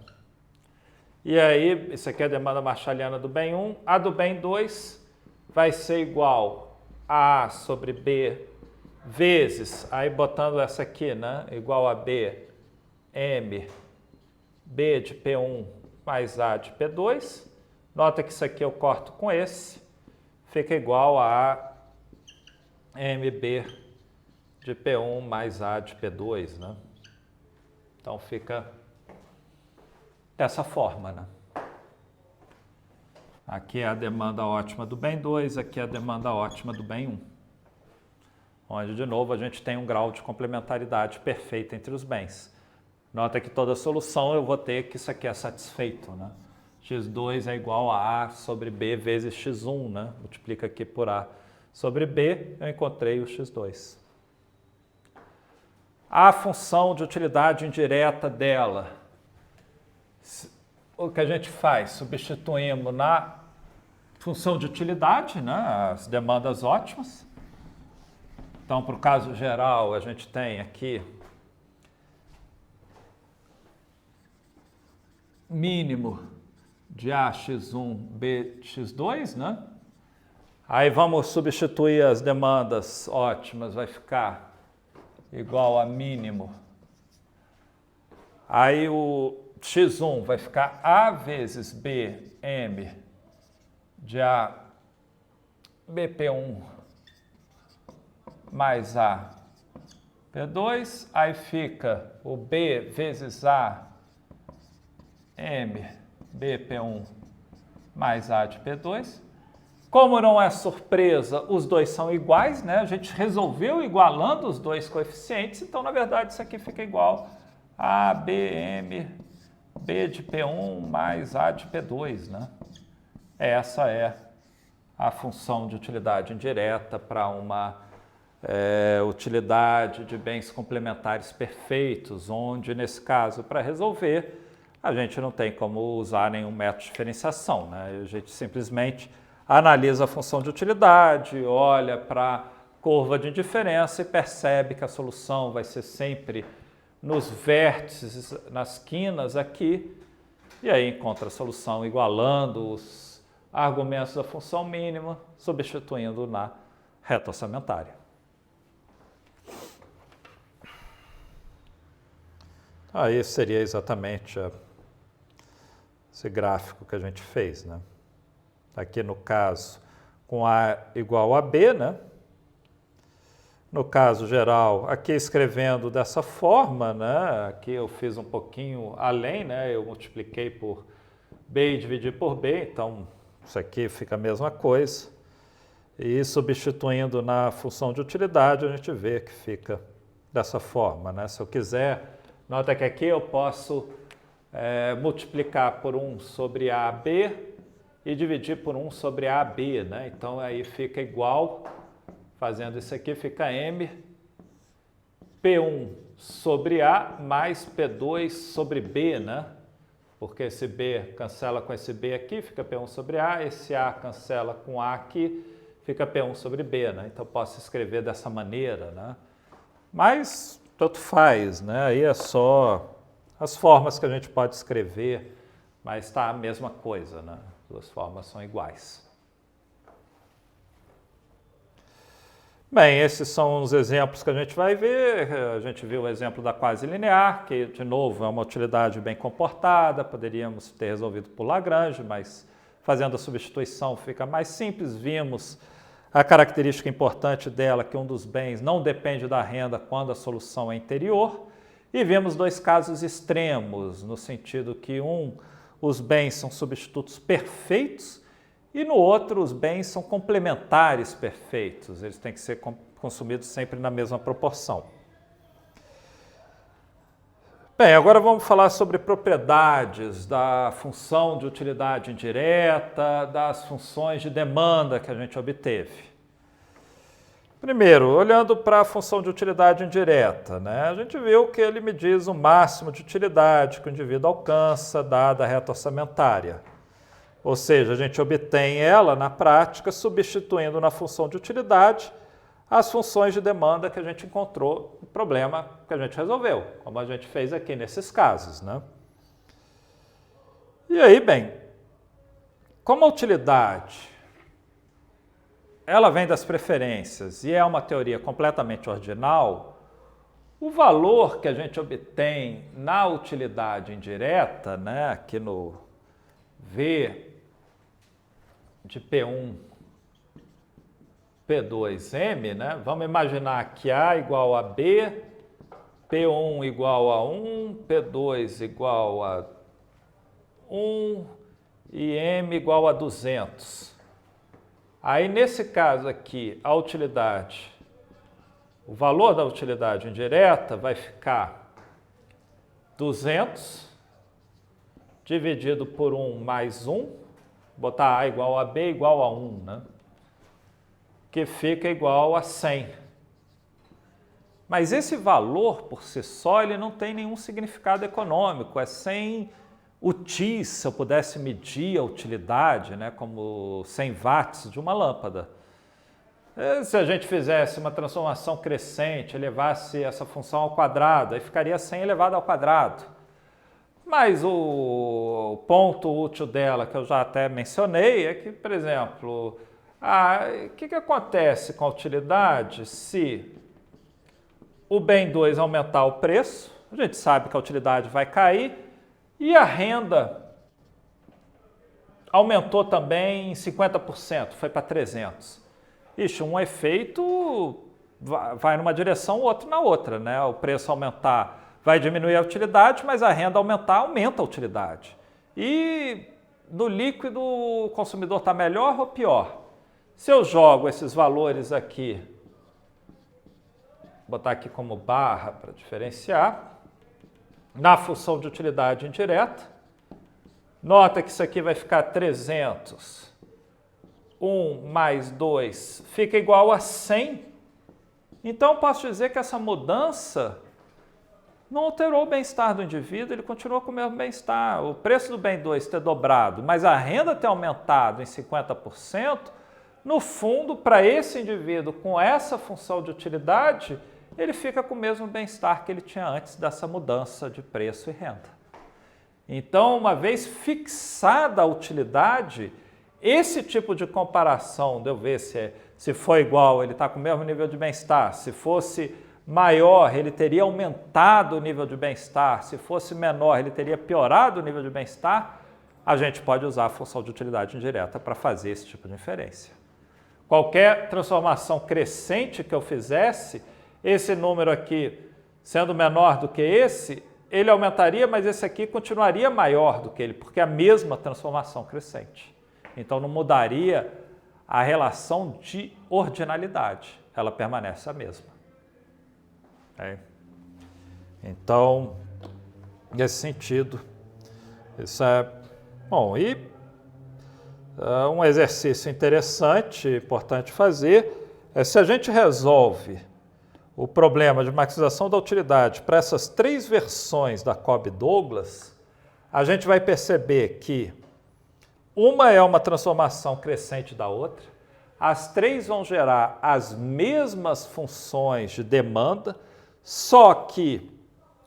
E aí, isso aqui é a demanda marshalliana do bem 1. A do bem 2 vai ser igual a A sobre B vezes, aí botando essa aqui, né, igual a B, M, B de P1 mais A de P2. Nota que isso aqui eu corto com esse, fica igual a MB de P1 mais A de P2, né? Então fica dessa forma, né? Aqui é a demanda ótima do bem 2, aqui é a demanda ótima do bem 1. Onde, de novo, a gente tem um grau de complementaridade perfeito entre os bens. Nota que toda solução eu vou ter que isso aqui é satisfeito, né? x2 é igual a A sobre B vezes x1, né? Multiplica aqui por A sobre B, eu encontrei o x2. A função de utilidade indireta dela, o que a gente faz? Substituímos na função de utilidade, né? As demandas ótimas. Então, para o caso geral, a gente tem aqui mínimo de AX1, BX2, né? Aí vamos substituir as demandas ótimas, vai ficar igual a mínimo. Aí o x1 vai ficar A vezes B, M de A, BP1 mais A, P2. Aí fica o B vezes A, M, BP1 mais A de P2. Como não é surpresa, os dois são iguais, né? A gente resolveu igualando os dois coeficientes, então, na verdade, isso aqui fica igual a BM, B de P1 mais A de P2, né? Essa é a função de utilidade indireta para uma utilidade de bens complementares perfeitos, onde, nesse caso, para resolver, a gente não tem como usar nenhum método de diferenciação, né? A gente simplesmente analisa a função de utilidade, olha para a curva de indiferença e percebe que a solução vai ser sempre nos vértices, nas quinas aqui, e aí encontra a solução igualando os argumentos da função mínima, substituindo na reta orçamentária. Aí seria exatamente esse gráfico que a gente fez, né? Aqui no caso, com A igual a B, né? No caso geral, aqui escrevendo dessa forma, né? Aqui eu fiz um pouquinho além, né? Eu multipliquei por B e dividi por B, então isso aqui fica a mesma coisa. E substituindo na função de utilidade, a gente vê que fica dessa forma, né? Se eu quiser, nota que aqui eu posso multiplicar por 1 sobre AB e dividir por 1 sobre AB, né? Então aí fica igual, fazendo isso aqui, fica M P1 sobre A mais P2 sobre B, né? Porque esse B cancela com esse B aqui, fica P1 sobre A, esse A cancela com A aqui, fica P1 sobre B, né? Então posso escrever dessa maneira, né? Mas tanto faz, né? Aí é só as formas que a gente pode escrever, mas está a mesma coisa, né? As duas formas são iguais. Bem, esses são os exemplos que a gente vai ver. A gente viu o exemplo da quase linear, que, de novo, é uma utilidade bem comportada, poderíamos ter resolvido por Lagrange, mas fazendo a substituição fica mais simples. Vimos a característica importante dela, que um dos bens não depende da renda quando a solução é interior. E vimos dois casos extremos, no sentido que os bens são substitutos perfeitos, e no outro, os bens são complementares perfeitos. Eles têm que ser consumidos sempre na mesma proporção. Bem, agora vamos falar sobre propriedades da função de utilidade indireta, das funções de demanda que a gente obteve. Primeiro, olhando para a função de utilidade indireta, né? A gente viu que ele me diz o máximo de utilidade que o indivíduo alcança, dada a reta orçamentária. Ou seja, a gente obtém ela, na prática, substituindo na função de utilidade as funções de demanda que a gente encontrou no problema que a gente resolveu, como a gente fez aqui nesses casos, né? E aí, bem, como a utilidade ela vem das preferências e é uma teoria completamente ordinal, o valor que a gente obtém na utilidade indireta, né, aqui no V de P1, P2M, né? Vamos imaginar que A igual a B, P1 igual a 1, P2 igual a 1 e M igual a 200. Aí, nesse caso aqui, a utilidade, o valor da utilidade indireta vai ficar 200 dividido por 1 mais 1, botar A igual a B igual a 1, né? Que fica igual a 100. Mas esse valor, por si só, ele não tem nenhum significado econômico, é 100 utis, se eu pudesse medir a utilidade, né, como 100 watts de uma lâmpada. Se a gente fizesse uma transformação crescente, elevasse essa função ao quadrado, aí ficaria 100 elevado ao quadrado. Mas o ponto útil dela, que eu já até mencionei, é que, por exemplo, o que acontece com a utilidade se o bem 2 aumentar o preço? A gente sabe que a utilidade vai cair e a renda aumentou também em 50%, foi para 300. Ixi, um efeito vai numa direção, o outro na outra, né? O preço aumentar vai diminuir a utilidade, mas a renda aumentar aumenta a utilidade. E no líquido o consumidor está melhor ou pior? Se eu jogo esses valores aqui, vou botar aqui como barra para diferenciar, na função de utilidade indireta, nota que isso aqui vai ficar 300, 1 mais 2 fica igual a 100. Então, eu posso dizer que essa mudança não alterou o bem-estar do indivíduo, ele continua com o mesmo bem-estar. O preço do bem 2 ter dobrado, mas a renda ter aumentado em 50%, no fundo, para esse indivíduo com essa função de utilidade, ele fica com o mesmo bem-estar que ele tinha antes dessa mudança de preço e renda. Então, uma vez fixada a utilidade, esse tipo de comparação, de eu ver se for igual, ele está com o mesmo nível de bem-estar, se fosse maior, ele teria aumentado o nível de bem-estar, se fosse menor, ele teria piorado o nível de bem-estar, a gente pode usar a função de utilidade indireta para fazer esse tipo de inferência. Qualquer transformação crescente que eu fizesse, esse número aqui sendo menor do que esse, ele aumentaria, mas esse aqui continuaria maior do que ele, porque é a mesma transformação crescente. Então, não mudaria a relação de ordinalidade, ela permanece a mesma. Então, nesse sentido, isso é bom. E um exercício interessante, importante fazer, é se a gente resolve o problema de maximização da utilidade para essas 3 versões da Cobb-Douglas, a gente vai perceber que uma é uma transformação crescente da outra, as 3 vão gerar as mesmas funções de demanda, só que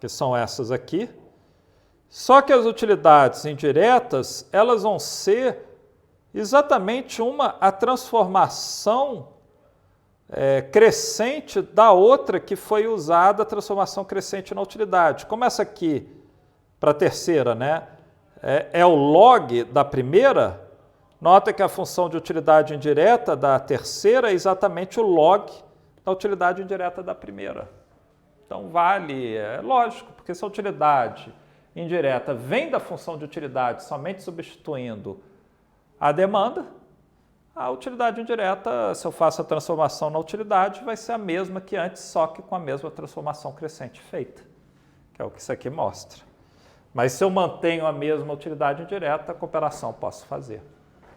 são essas aqui, só que as utilidades indiretas, elas vão ser exatamente a transformação crescente da outra que foi usada, a transformação crescente na utilidade. Como essa aqui, para a terceira, né, é o log da primeira, nota que a função de utilidade indireta da terceira é exatamente o log da utilidade indireta da primeira. Então, vale, é lógico, porque se a utilidade indireta vem da função de utilidade somente substituindo a demanda, a utilidade indireta, se eu faço a transformação na utilidade, vai ser a mesma que antes, só que com a mesma transformação crescente feita, que que é o que isso aqui mostra. Mas se eu mantenho a mesma utilidade indireta, que operação posso fazer?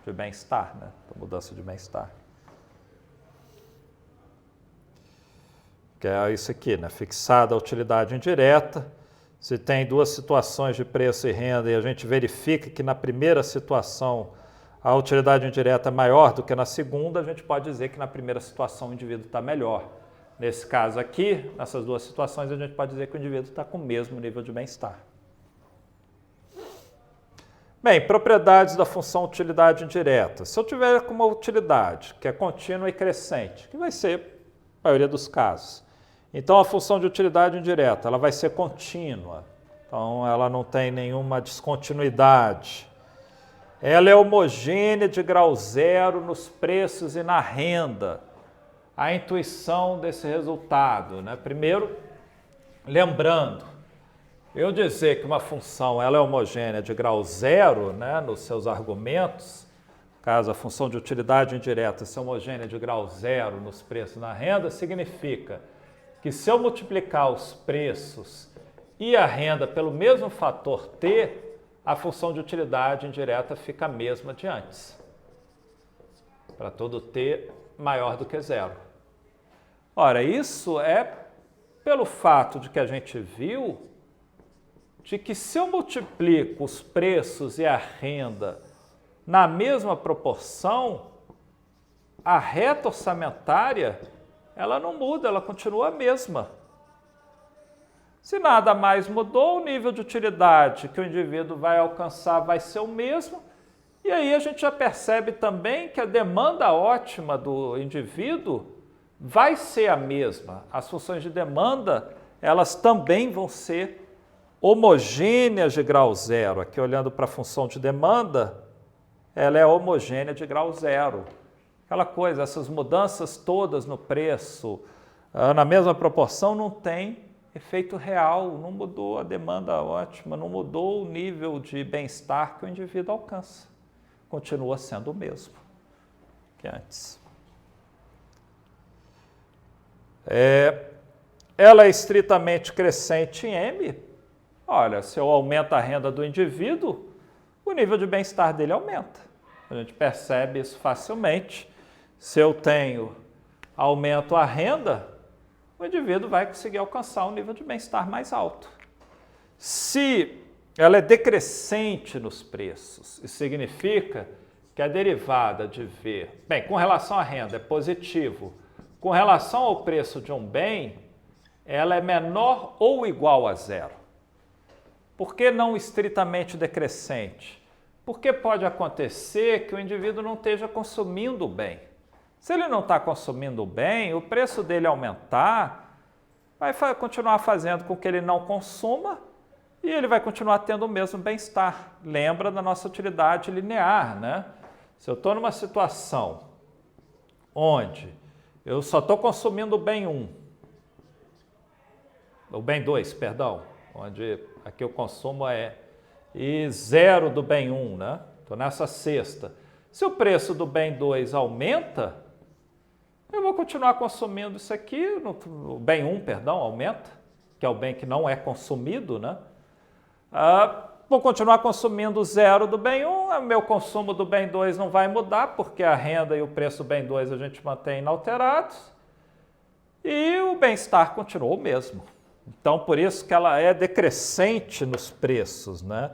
De bem-estar, né? Mudança de bem-estar. Que é isso aqui, né? Fixada a utilidade indireta. Se tem duas situações de preço e renda e a gente verifica que na primeira situação a utilidade indireta é maior do que na segunda, a gente pode dizer que na primeira situação o indivíduo está melhor. Nesse caso aqui, nessas duas situações, a gente pode dizer que o indivíduo está com o mesmo nível de bem-estar. Bem, propriedades da função utilidade indireta. Se eu tiver com uma utilidade que é contínua e crescente, que vai ser a maioria dos casos, então a função de utilidade indireta ela vai ser contínua, então ela não tem nenhuma descontinuidade. Ela é homogênea de grau zero nos preços e na renda. A intuição desse resultado, né? Primeiro, lembrando, eu dizer que uma função ela é homogênea de grau zero, né, nos seus argumentos, caso a função de utilidade indireta seja homogênea de grau zero nos preços e na renda, significa que se eu multiplicar os preços e a renda pelo mesmo fator t, a função de utilidade indireta fica a mesma de antes, para todo t maior do que zero. Ora, isso é pelo fato de que a gente viu de que se eu multiplico os preços e a renda na mesma proporção, a reta orçamentária ela não muda, ela continua a mesma. Se nada mais mudou, o nível de utilidade que o indivíduo vai alcançar vai ser o mesmo, e aí a gente já percebe também que a demanda ótima do indivíduo vai ser a mesma. As funções de demanda, elas também vão ser homogêneas de grau zero. Aqui olhando para a função de demanda, ela é homogênea de grau zero. Aquela coisa, essas mudanças todas no preço, na mesma proporção, não tem efeito real, não mudou a demanda ótima, não mudou o nível de bem-estar que o indivíduo alcança. Continua sendo o mesmo que antes. Ela é estritamente crescente em M. Olha, se eu aumento a renda do indivíduo, o nível de bem-estar dele aumenta. A gente percebe isso facilmente. Se eu aumento a renda, o indivíduo vai conseguir alcançar um nível de bem-estar mais alto. Se ela é decrescente nos preços, isso significa que a derivada de V, bem, com relação à renda é positivo, com relação ao preço de um bem, ela é menor ou igual a zero. Por que não estritamente decrescente? Porque pode acontecer que o indivíduo não esteja consumindo o bem. Se ele não está consumindo o bem, o preço dele aumentar, vai continuar fazendo com que ele não consuma e ele vai continuar tendo o mesmo bem-estar. Lembra da nossa utilidade linear, né? Se eu estou numa situação onde eu só estou consumindo o bem 1, o bem 2, perdão, onde aqui o consumo é e zero do bem 1, né? Estou nessa cesta. Se o preço do bem 2 aumenta, eu vou continuar consumindo isso aqui, o bem 1, perdão, aumenta, que é o bem que não é consumido, né? Vou continuar consumindo o zero do bem 1, meu consumo do bem 2 não vai mudar, porque a renda e o preço do bem 2 a gente mantém inalterados, e o bem-estar continua o mesmo. Então, por isso que ela é decrescente nos preços, né?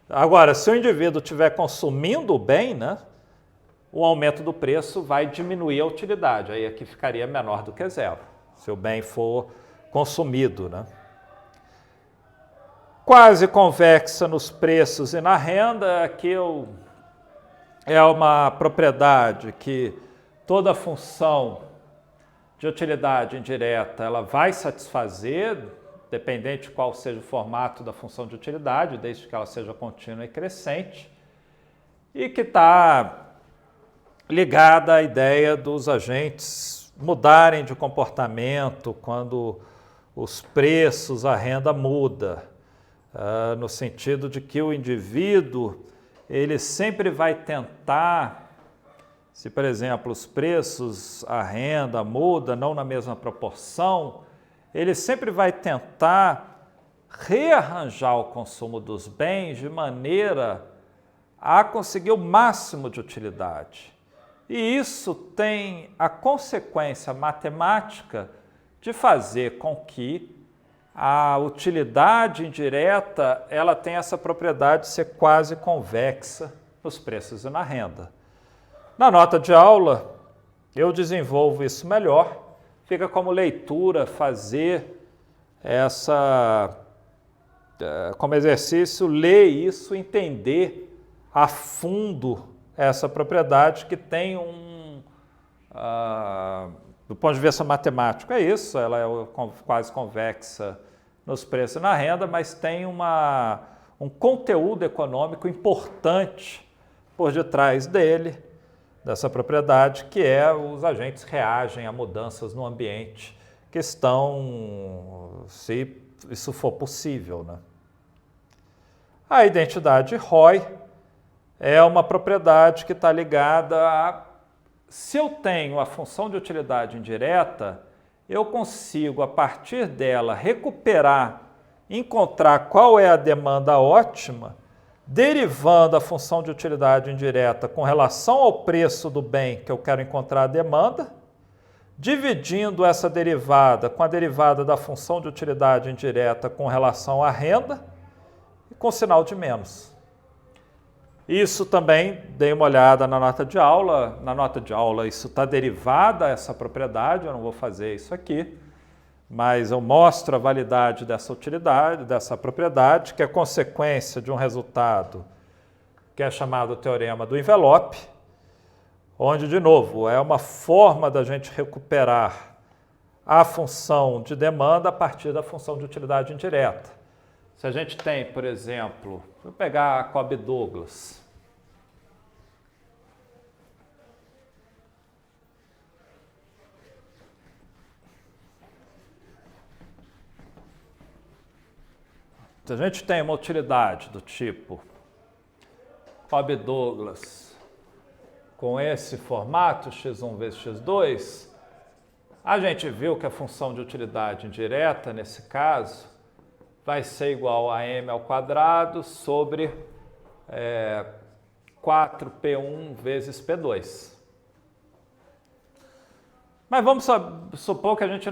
Agora, se o indivíduo estiver consumindo o bem, né, o aumento do preço vai diminuir a utilidade, aí aqui ficaria menor do que zero, se o bem for consumido, né? Quase convexa nos preços e na renda, aqui é uma propriedade que toda função de utilidade indireta ela vai satisfazer, dependente de qual seja o formato da função de utilidade, desde que ela seja contínua e crescente, e que está ligada à ideia dos agentes mudarem de comportamento quando os preços, a renda muda, no sentido de que o indivíduo ele sempre vai tentar, se por exemplo os preços, a renda muda, não na mesma proporção, ele sempre vai tentar rearranjar o consumo dos bens de maneira a conseguir o máximo de utilidade. E isso tem a consequência matemática de fazer com que a utilidade indireta ela tem essa propriedade de ser quase convexa nos preços e na renda. Na nota de aula, eu desenvolvo isso melhor. Fica como leitura fazer como exercício, ler isso, entender a fundo essa propriedade que tem do ponto de vista matemático, é isso, ela é quase convexa nos preços e na renda, mas tem um conteúdo econômico importante por detrás dessa propriedade, que é os agentes reagem a mudanças no ambiente que estão, se isso for possível, né? A identidade ROI é uma propriedade que está ligada a, se eu tenho a função de utilidade indireta, eu consigo, a partir dela, recuperar, encontrar qual é a demanda ótima, derivando a função de utilidade indireta com relação ao preço do bem que eu quero encontrar a demanda, dividindo essa derivada com a derivada da função de utilidade indireta com relação à renda e com sinal de menos. Isso também, dei uma olhada na nota de aula. Na nota de aula isso está derivada, essa propriedade, eu não vou fazer isso aqui, mas eu mostro a validade dessa utilidade, dessa propriedade, que é consequência de um resultado que é chamado teorema do envelope, onde, de novo, é uma forma da gente recuperar a função de demanda a partir da função de utilidade indireta. Se a gente tem, por exemplo, vou pegar a Cobb-Douglas. Se a gente tem uma utilidade do tipo Cobb-Douglas com esse formato, x1 vezes x2, a gente viu que a função de utilidade indireta, nesse caso, vai ser igual a m ao quadrado sobre 4p1 vezes p2. Mas vamos supor que a gente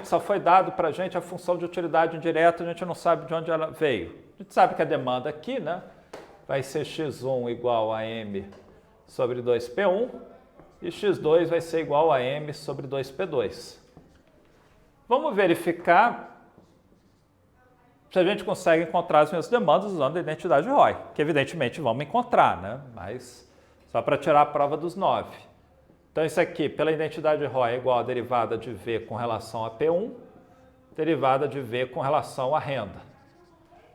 só foi dado para a gente a função de utilidade indireta, a gente não sabe de onde ela veio. A gente sabe que a demanda aqui, né, vai ser x1 igual a m sobre 2p1 e x2 vai ser igual a m sobre 2p2. Vamos verificar se a gente consegue encontrar as mesmas demandas usando a identidade ROI, que evidentemente vamos encontrar, né? Mas só para tirar a prova dos 9. Então isso aqui, pela identidade ROI, é igual a derivada de V com relação a P1, derivada de V com relação à renda.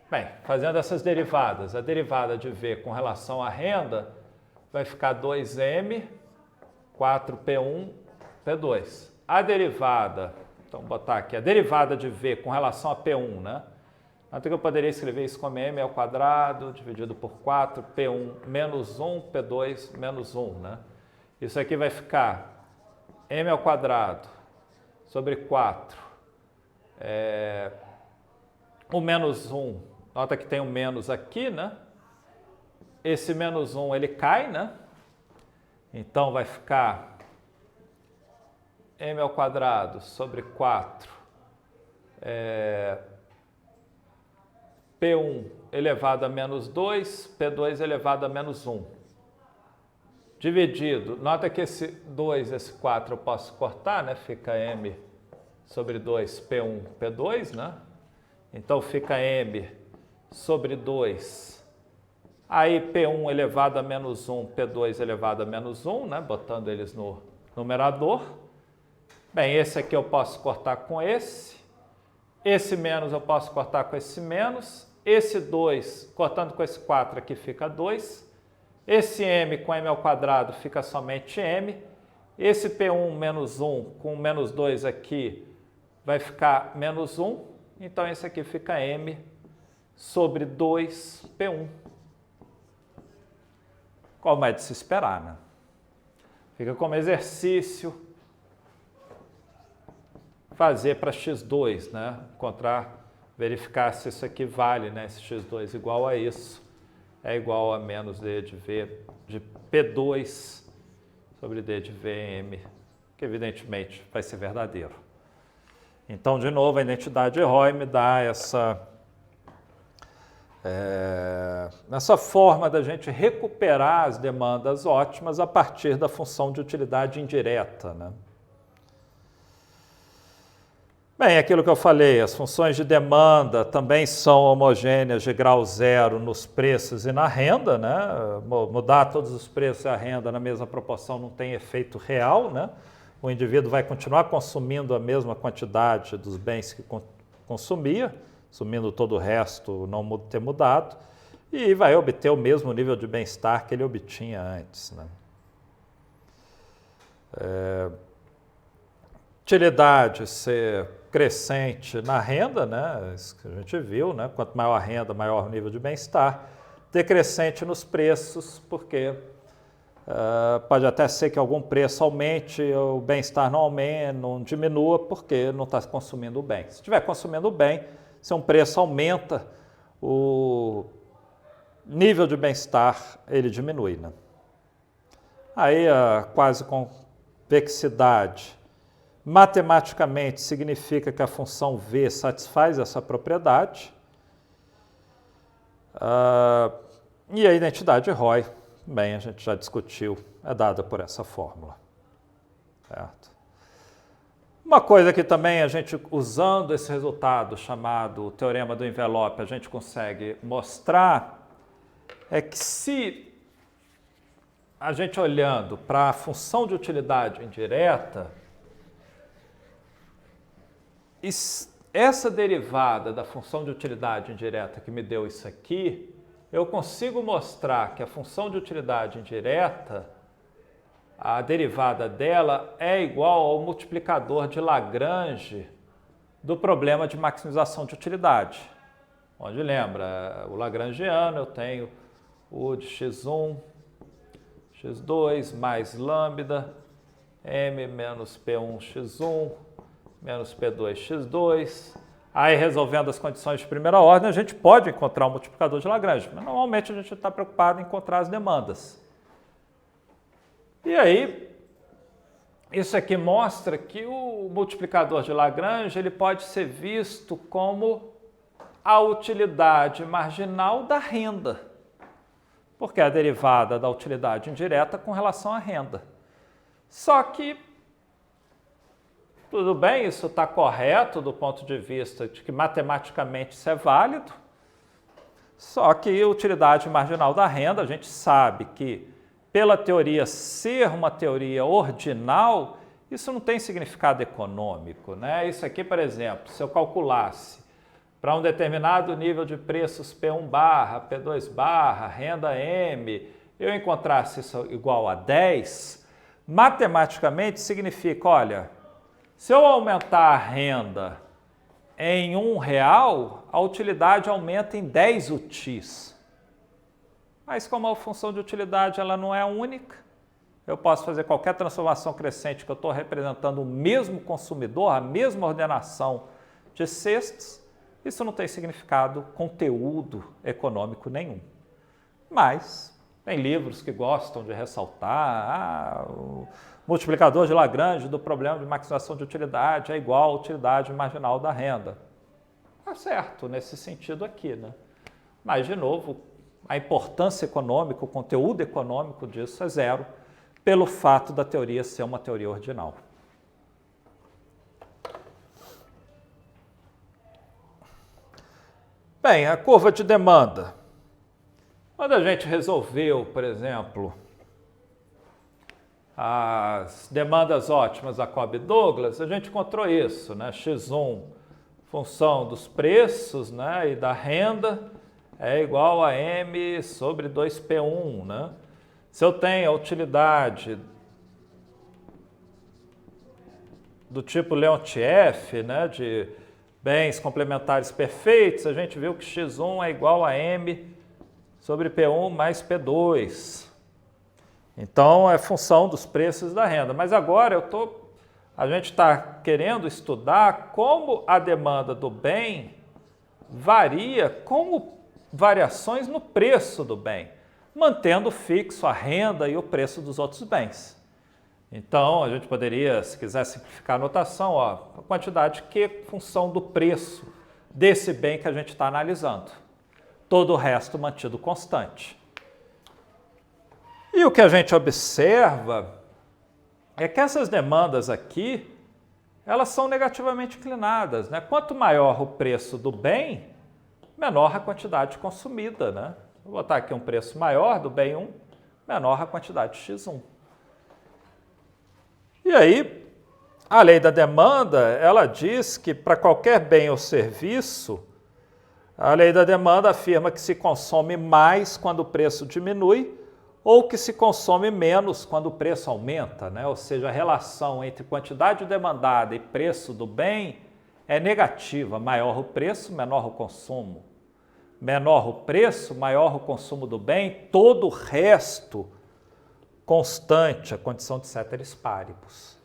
Bem, fazendo essas derivadas, a derivada de V com relação à renda vai ficar 2m, 4p1, p2. A derivada, então vou botar aqui, a derivada de V com relação a P1, né? Então eu poderia escrever isso como m ao quadrado dividido por 4, p1 menos 1, p2 menos 1, né? Isso aqui vai ficar m ao quadrado sobre 4. O menos 1, nota que tem um menos aqui, né? Esse menos 1 ele cai, né? Então vai ficar m ao quadrado sobre 4. P1 elevado a menos 2, P2 elevado a menos 1. Dividido, nota que esse 2, esse 4 eu posso cortar, né? Fica m sobre 2, P1, P2, né? Então fica m sobre 2. Aí P1 elevado a menos 1, P2 elevado a menos 1, né? Botando eles no numerador. Bem, esse aqui eu posso cortar com esse. Esse menos eu posso cortar com esse menos. Esse 2, cortando com esse 4 aqui, fica 2. Esse m com m ao quadrado fica somente m. Esse P1 menos 1 com menos 2 aqui vai ficar menos 1. Então, esse aqui fica m sobre 2P1. Como é de se esperar, né? Fica como exercício fazer para x2, né? Encontrar, verificar se isso aqui vale, né? Esse x2 igual a isso, é igual a menos d de v de P2 sobre d de Vm, que evidentemente vai ser verdadeiro. Então, de novo, a identidade de Roy me dá essa forma da gente recuperar as demandas ótimas a partir da função de utilidade indireta, né? Bem, aquilo que eu falei, as funções de demanda também são homogêneas de grau zero nos preços e na renda, né? Mudar todos os preços e a renda na mesma proporção não tem efeito real, né? O indivíduo vai continuar consumindo a mesma quantidade dos bens que consumia, assumindo todo o resto não ter mudado, e vai obter o mesmo nível de bem-estar que ele obtinha antes, né? Utilidade ser crescente na renda, né? Isso que a gente viu, né? Quanto maior a renda, maior o nível de bem-estar. Decrescente nos preços, porque pode até ser que algum preço aumente, o bem-estar não aumente, não diminua, porque não está consumindo o bem. Se estiver consumindo o bem, se um preço aumenta, o nível de bem-estar ele diminui, né? Aí a quase convexidade matematicamente significa que a função V satisfaz essa propriedade. E a identidade de Roy, bem, a gente já discutiu, é dada por essa fórmula. Certo? Uma coisa que também a gente, usando esse resultado chamado teorema do envelope, a gente consegue mostrar é que se a gente olhando para a função de utilidade indireta, essa derivada da função de utilidade indireta que me deu isso aqui, eu consigo mostrar que a função de utilidade indireta, a derivada dela é igual ao multiplicador de Lagrange do problema de maximização de utilidade. Onde lembra, o lagrangiano eu tenho o de x1, x2 mais lambda, m menos p1 x1, menos P2, x2. Aí, resolvendo as condições de primeira ordem, a gente pode encontrar um multiplicador de Lagrange, mas normalmente a gente está preocupado em encontrar as demandas. E aí, isso aqui mostra que o multiplicador de Lagrange ele pode ser visto como a utilidade marginal da renda, porque é a derivada da utilidade indireta com relação à renda. Só que tudo bem, isso está correto do ponto de vista de que matematicamente isso é válido, só que a utilidade marginal da renda, a gente sabe que, pela teoria ser uma teoria ordinal, isso não tem significado econômico, né? Isso aqui, por exemplo, se eu calculasse para um determinado nível de preços P1 barra, P2 barra, renda M, eu encontrasse isso igual a 10, matematicamente significa, olha, se eu aumentar a renda em R$1, a utilidade aumenta em 10 UTIs. Mas como a função de utilidade ela não é única, eu posso fazer qualquer transformação crescente que eu estou representando o mesmo consumidor, a mesma ordenação de cestas, isso não tem significado, conteúdo econômico nenhum. Mas tem livros que gostam de ressaltar, o multiplicador de Lagrange do problema de maximização de utilidade é igual à utilidade marginal da renda. Tá certo nesse sentido aqui, né? Mas, de novo, a importância econômica, o conteúdo econômico disso é zero, pelo fato da teoria ser uma teoria ordinal. Bem, a curva de demanda. Quando a gente resolveu, por exemplo, as demandas ótimas da Cobb-Douglas, a gente encontrou isso, né? X1, função dos preços, né, e da renda, é igual a M sobre 2P1, né? Se eu tenho a utilidade do tipo Leontief, né, de bens complementares perfeitos, a gente viu que X1 é igual a M sobre P1 mais P2. Então, é função dos preços da renda. Mas agora a gente está querendo estudar como a demanda do bem varia com variações no preço do bem, mantendo fixo a renda e o preço dos outros bens. Então, a gente poderia, se quiser simplificar a notação, a quantidade que é função do preço desse bem que a gente está analisando. Todo o resto mantido constante. E o que a gente observa é que essas demandas aqui, elas são negativamente inclinadas, né? Quanto maior o preço do bem, menor a quantidade consumida, né? Vou botar aqui um preço maior do bem 1, menor a quantidade x1. E aí, a lei da demanda, ela diz que para qualquer bem ou serviço, a lei da demanda afirma que se consome mais quando o preço diminui ou que se consome menos quando o preço aumenta, né? Ou seja, a relação entre quantidade demandada e preço do bem é negativa. Maior o preço, menor o consumo. Menor o preço, maior o consumo do bem, todo o resto constante, a condição de ceteris paribus.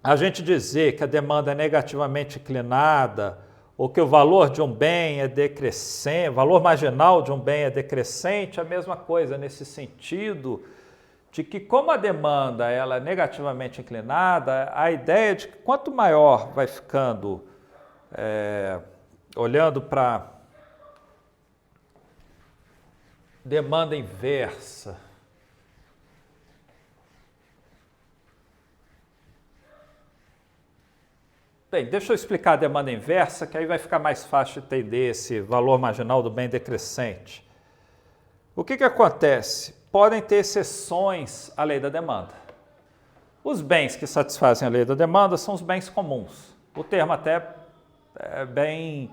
A gente dizer que a demanda é negativamente inclinada ou que o valor de um bem é decrescente, o valor marginal de um bem é decrescente, é a mesma coisa nesse sentido de que como a demanda ela é negativamente inclinada, a ideia de que quanto maior vai ficando, olhando para demanda inversa, bem, deixa eu explicar a demanda inversa, que aí vai ficar mais fácil de entender esse valor marginal do bem decrescente. O que acontece? Podem ter exceções à lei da demanda. Os bens que satisfazem a lei da demanda são os bens comuns. O termo até é bem...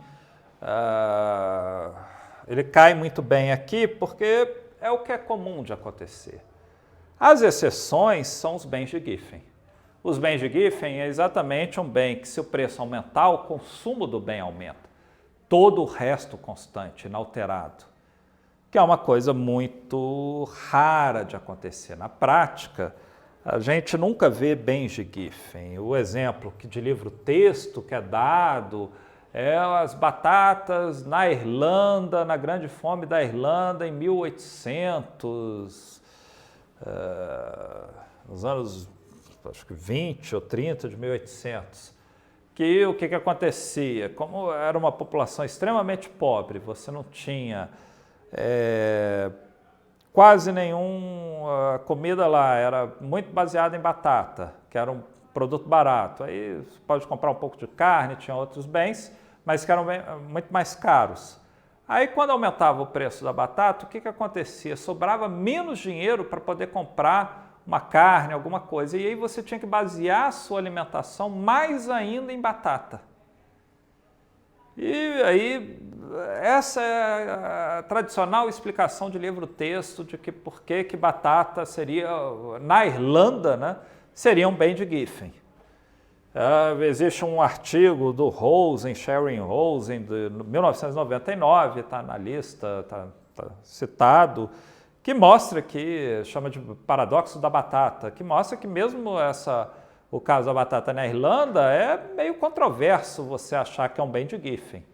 ele cai muito bem aqui porque é o que é comum de acontecer. As exceções são os bens de Giffen. Os bens de Giffen é exatamente um bem que, se o preço aumentar, o consumo do bem aumenta. Todo o resto constante, inalterado. Que é uma coisa muito rara de acontecer. Na prática, a gente nunca vê bens de Giffen. O exemplo de livro-texto que é dado é as batatas na Irlanda, na Grande Fome da Irlanda, em 1800, nos anos... acho que 20 ou 30 de 1800, que o que acontecia? Como era uma população extremamente pobre, você não tinha quase nenhuma comida lá, era muito baseada em batata, que era um produto barato. Aí você pode comprar um pouco de carne, tinha outros bens, mas que eram muito mais caros. Aí quando aumentava o preço da batata, o que acontecia? Sobrava menos dinheiro para poder comprar uma carne, alguma coisa, e aí você tinha que basear a sua alimentação mais ainda em batata. E aí, essa é a tradicional explicação de livro-texto de que por que batata seria, na Irlanda, né, seria um bem de Giffen. Existe um artigo do Rosen, Sharon Rosen, de 1999, está na lista, está citado, que mostra que, chama de paradoxo da batata, que mostra que mesmo o caso da batata na Irlanda é meio controverso você achar que é um bem de Giffen.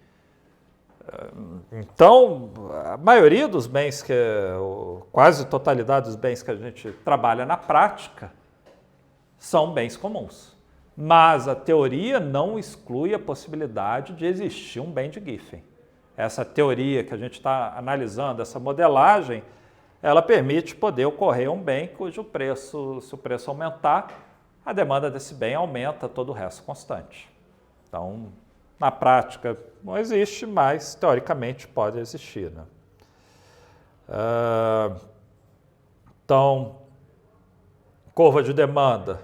Então, a maioria dos bens, quase a totalidade dos bens que a gente trabalha na prática, são bens comuns. Mas a teoria não exclui a possibilidade de existir um bem de Giffen. Essa teoria que a gente está analisando, essa modelagem, ela permite poder ocorrer um bem cujo preço, se o preço aumentar, a demanda desse bem aumenta, todo o resto constante. Então, na prática não existe, mas teoricamente pode existir, né? Então, curva de demanda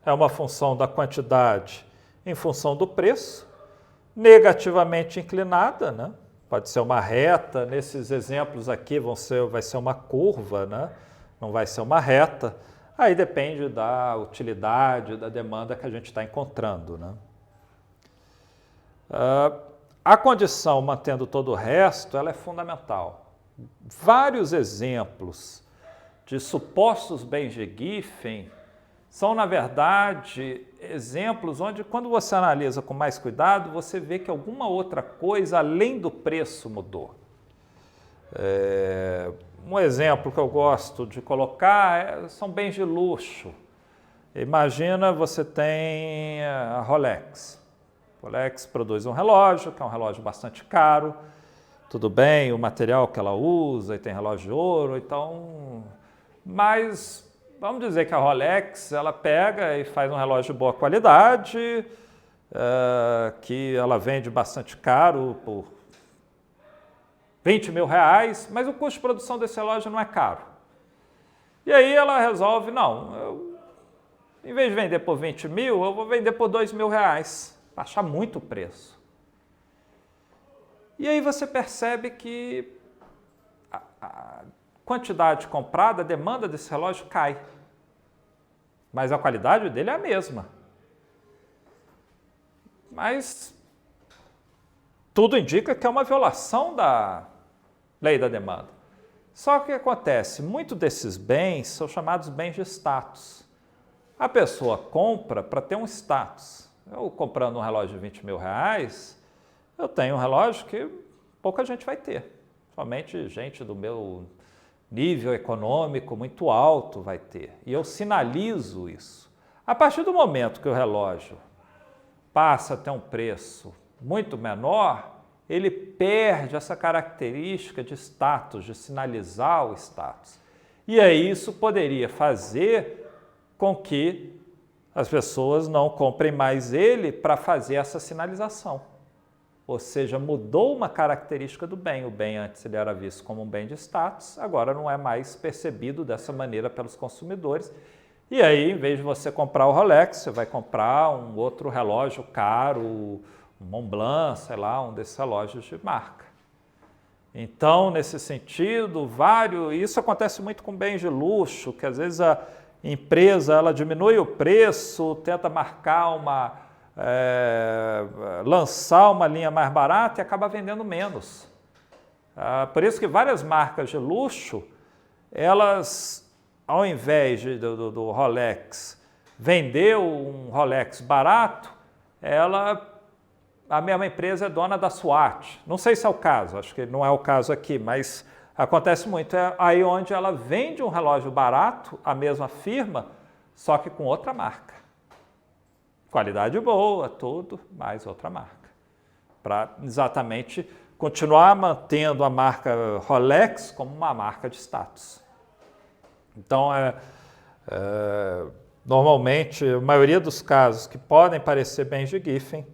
é uma função da quantidade em função do preço, negativamente inclinada, né? Pode ser uma reta, nesses exemplos aqui vai ser uma curva, né? Não vai ser uma reta. Aí depende da utilidade, da demanda que a gente está encontrando, né? A condição mantendo todo o resto, ela é fundamental. Vários exemplos de supostos bens de Giffen são, na verdade, exemplos onde, quando você analisa com mais cuidado, você vê que alguma outra coisa além do preço mudou. Um exemplo que eu gosto de colocar são bens de luxo. Imagina você tem a Rolex. A Rolex produz um relógio, que é um relógio bastante caro. Tudo bem, o material que ela usa, e tem relógio de ouro, então... Mas vamos dizer que a Rolex, ela pega e faz um relógio de boa qualidade, que ela vende bastante caro, por 20 mil reais, mas o custo de produção desse relógio não é caro. E aí ela resolve, não, em vez de vender por 20 mil, eu vou vender por 2 mil reais, baixar muito o preço. E aí você percebe que a quantidade comprada, a demanda desse relógio cai. Mas a qualidade dele é a mesma. Mas tudo indica que é uma violação da lei da demanda. Só que o que acontece? Muitos desses bens são chamados bens de status. A pessoa compra para ter um status. Eu comprando um relógio de 20 mil reais, eu tenho um relógio que pouca gente vai ter. Somente gente do meu nível econômico muito alto vai ter. E eu sinalizo isso. A partir do momento que o relógio passa a ter um preço muito menor, ele perde essa característica de status, de sinalizar o status. E aí isso poderia fazer com que as pessoas não comprem mais ele para fazer essa sinalização. Ou seja, mudou uma característica do bem. O bem antes ele era visto como um bem de status, agora não é mais percebido dessa maneira pelos consumidores. E aí, em vez de você comprar o Rolex, você vai comprar um outro relógio caro, um Montblanc, sei lá, um desses relógios de marca. Então, nesse sentido, isso acontece muito com bens de luxo, que às vezes a empresa ela diminui o preço, tenta lançar uma linha mais barata e acaba vendendo menos. Por isso que várias marcas de luxo, elas, ao invés do Rolex vender um Rolex barato, a mesma empresa é dona da Swatch. Não sei se é o caso, acho que não é o caso aqui, mas acontece muito. É aí onde ela vende um relógio barato, a mesma firma, só que com outra marca. Qualidade boa, tudo, mas outra marca. Para exatamente continuar mantendo a marca Rolex como uma marca de status. Então, normalmente, a maioria dos casos que podem parecer bens de Giffen,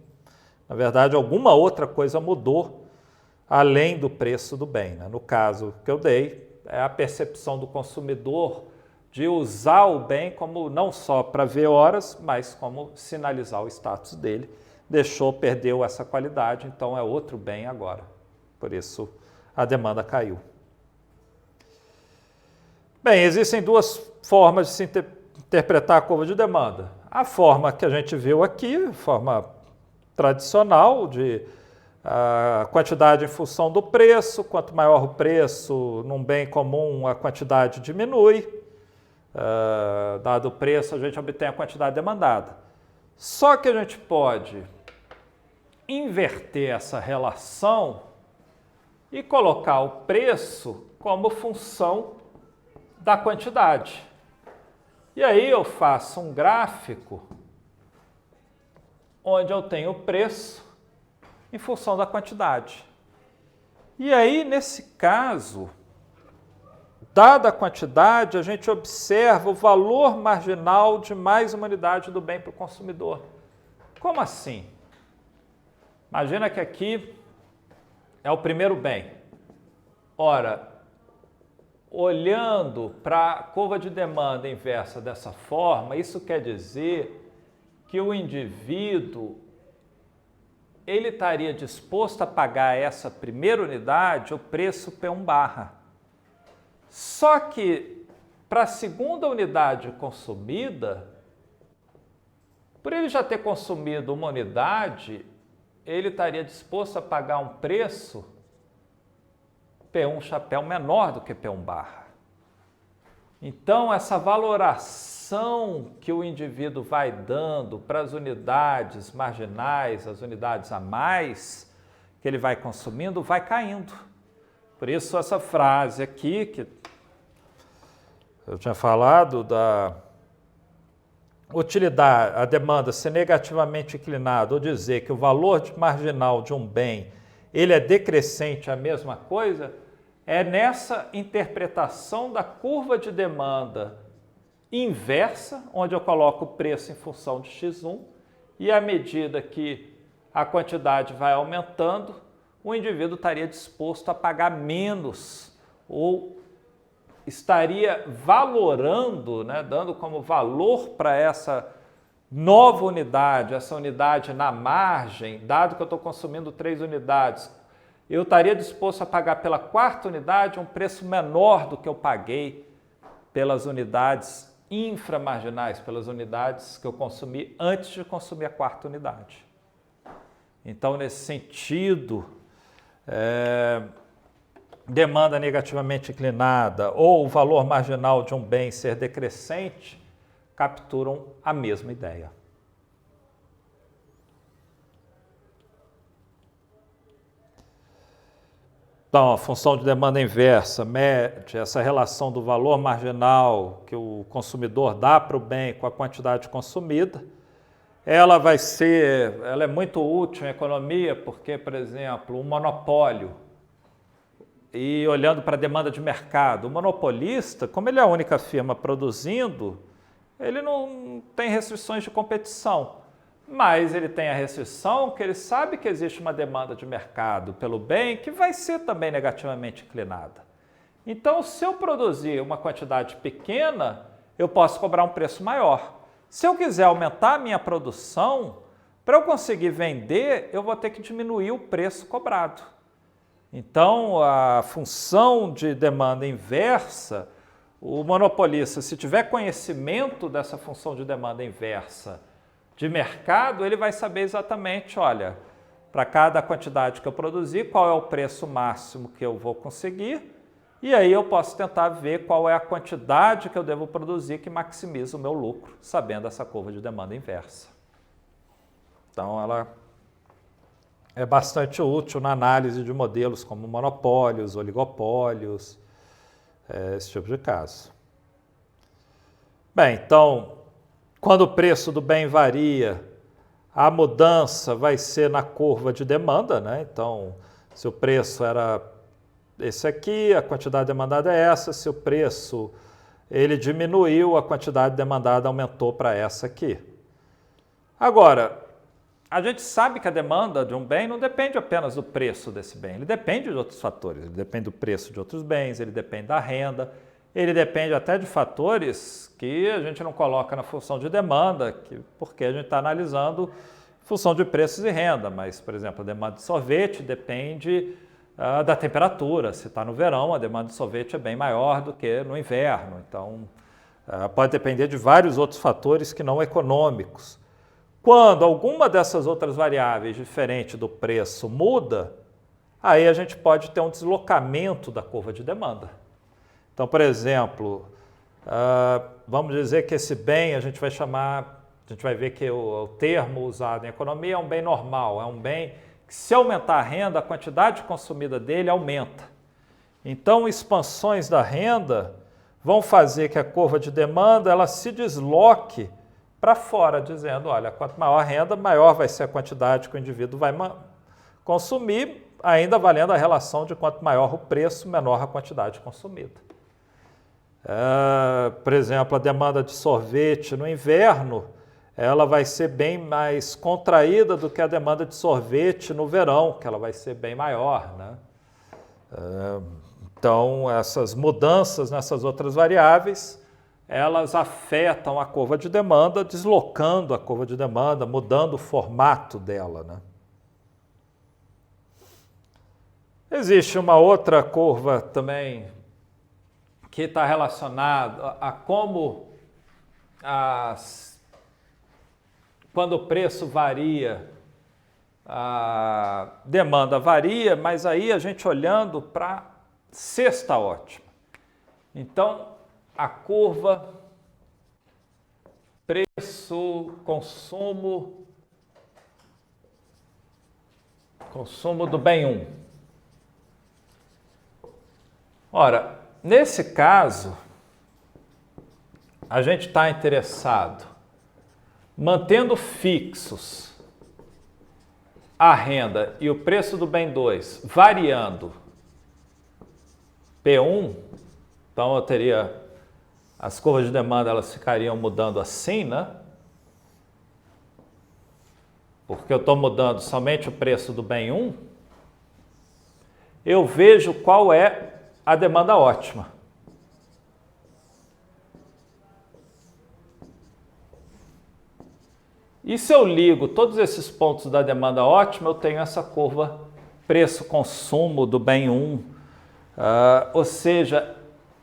na verdade, alguma outra coisa mudou além do preço do bem. Né? No caso que eu dei, é a percepção do consumidor de usar o bem como não só para ver horas, mas como sinalizar o status dele. Perdeu essa qualidade, então é outro bem agora. Por isso a demanda caiu. Bem, existem duas formas de se interpretar a curva de demanda. A forma que a gente viu aqui, a forma tradicional de quantidade em função do preço. Quanto maior o preço num bem comum, a quantidade diminui. Dado o preço, a gente obtém a quantidade demandada. Só que a gente pode inverter essa relação e colocar o preço como função da quantidade. E aí eu faço um gráfico onde eu tenho o preço em função da quantidade. E aí, nesse caso, dada a quantidade, a gente observa o valor marginal de mais uma unidade do bem para o consumidor. Como assim? Imagina que aqui é o primeiro bem. Ora, olhando para a curva de demanda inversa dessa forma, isso quer dizer que o indivíduo ele estaria disposto a pagar essa primeira unidade o preço P1/. Só que para a segunda unidade consumida, por ele já ter consumido uma unidade, ele estaria disposto a pagar um preço P1 chapéu menor do que P1/. Então, essa valoração que o indivíduo vai dando para as unidades marginais, as unidades a mais que ele vai consumindo, vai caindo. Por isso, essa frase aqui, que eu tinha falado da utilidade, a demanda ser negativamente inclinada, ou dizer que o valor marginal de um bem ele é decrescente, a mesma coisa, é nessa interpretação da curva de demanda inversa, onde eu coloco o preço em função de x1, e à medida que a quantidade vai aumentando, o indivíduo estaria disposto a pagar menos, ou estaria valorando, né, dando como valor para essa nova unidade, essa unidade na margem, dado que eu estou consumindo 3 unidades, eu estaria disposto a pagar pela 4ª unidade um preço menor do que eu paguei pelas unidades inframarginais, pelas unidades que eu consumi antes de consumir a 4ª unidade. Então, nesse sentido, demanda negativamente inclinada ou o valor marginal de um bem ser decrescente capturam a mesma ideia. Então, a função de demanda inversa mede essa relação do valor marginal que o consumidor dá para o bem com a quantidade consumida. Ela é muito útil em economia porque, por exemplo, um monopólio, e olhando para a demanda de mercado, o monopolista, como ele é a única firma produzindo, ele não tem restrições de competição. Mas ele tem a restrição que ele sabe que existe uma demanda de mercado pelo bem que vai ser também negativamente inclinada. Então, se eu produzir uma quantidade pequena, eu posso cobrar um preço maior. Se eu quiser aumentar a minha produção, para eu conseguir vender, eu vou ter que diminuir o preço cobrado. Então, a função de demanda inversa, o monopolista, se tiver conhecimento dessa função de demanda inversa de mercado, ele vai saber exatamente, olha, para cada quantidade que eu produzir, qual é o preço máximo que eu vou conseguir, e aí eu posso tentar ver qual é a quantidade que eu devo produzir que maximiza o meu lucro, sabendo essa curva de demanda inversa. Então, ela é bastante útil na análise de modelos como monopólios, oligopólios, esse tipo de caso. Bem, então, quando o preço do bem varia, a mudança vai ser na curva de demanda, né? Então, se o preço era esse aqui, a quantidade demandada é essa, se o preço ele diminuiu, a quantidade demandada aumentou para essa aqui. Agora, a gente sabe que a demanda de um bem não depende apenas do preço desse bem, ele depende de outros fatores, ele depende do preço de outros bens, ele depende da renda, ele depende até de fatores que a gente não coloca na função de demanda, porque a gente está analisando função de preços e renda, mas, por exemplo, a demanda de sorvete depende da temperatura. Se está no verão, a demanda de sorvete é bem maior do que no inverno, então pode depender de vários outros fatores que não econômicos. Quando alguma dessas outras variáveis diferente do preço muda, aí a gente pode ter um deslocamento da curva de demanda. Então, por exemplo, vamos dizer que esse bem a gente vai ver que o termo usado em economia é um bem normal, é um bem que se aumentar a renda, a quantidade consumida dele aumenta. Então, expansões da renda vão fazer que a curva de demanda ela se desloque para fora, dizendo, olha, quanto maior a renda, maior vai ser a quantidade que o indivíduo vai consumir, ainda valendo a relação de quanto maior o preço, menor a quantidade consumida. Por exemplo, a demanda de sorvete no inverno, ela vai ser bem mais contraída do que a demanda de sorvete no verão, que ela vai ser bem maior, né? Então, essas mudanças nessas outras variáveis, elas afetam a curva de demanda, deslocando a curva de demanda, mudando o formato dela, né? Existe uma outra curva também que está relacionada a como quando o preço varia, a demanda varia, mas aí a gente olhando para cesta ótima. Então, a curva preço, consumo do bem 1. Ora, nesse caso, a gente está interessado mantendo fixos a renda e o preço do bem 2 variando P1, então eu teria as curvas de demanda, elas ficariam mudando assim, né? Porque eu estou mudando somente o preço do bem 1, eu vejo qual é a demanda ótima. E se eu ligo todos esses pontos da demanda ótima, eu tenho essa curva preço-consumo do bem 1. Ou seja,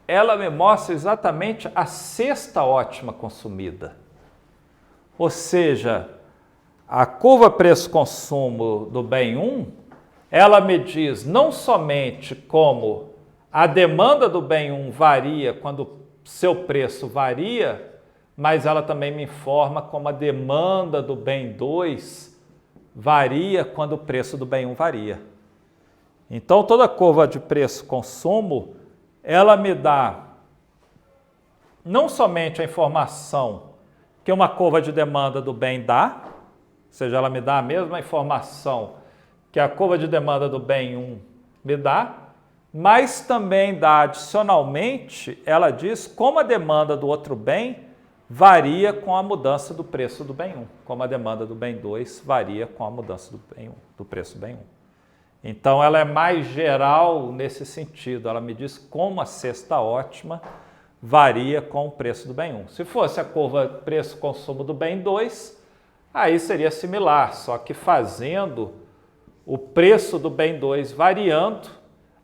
ela me mostra exatamente a cesta ótima consumida. Ou seja, a curva preço-consumo do bem 1, ela me diz não somente como a demanda do bem 1 varia quando seu preço varia, mas ela também me informa como a demanda do bem 2 varia quando o preço do bem 1 varia. Então, toda a curva de preço-consumo, ela me dá não somente a informação que uma curva de demanda do bem dá, ou seja, ela me dá a mesma informação que a curva de demanda do bem 1 me dá, mas também dá adicionalmente, ela diz como a demanda do outro bem varia com a mudança do preço do bem 1, como a demanda do bem 2 varia com a mudança do bem 1, do preço do bem 1. Então, ela é mais geral nesse sentido, ela me diz como a cesta ótima varia com o preço do bem 1. Se fosse a curva preço-consumo do bem 2, aí seria similar, só que fazendo o preço do bem 2 variando,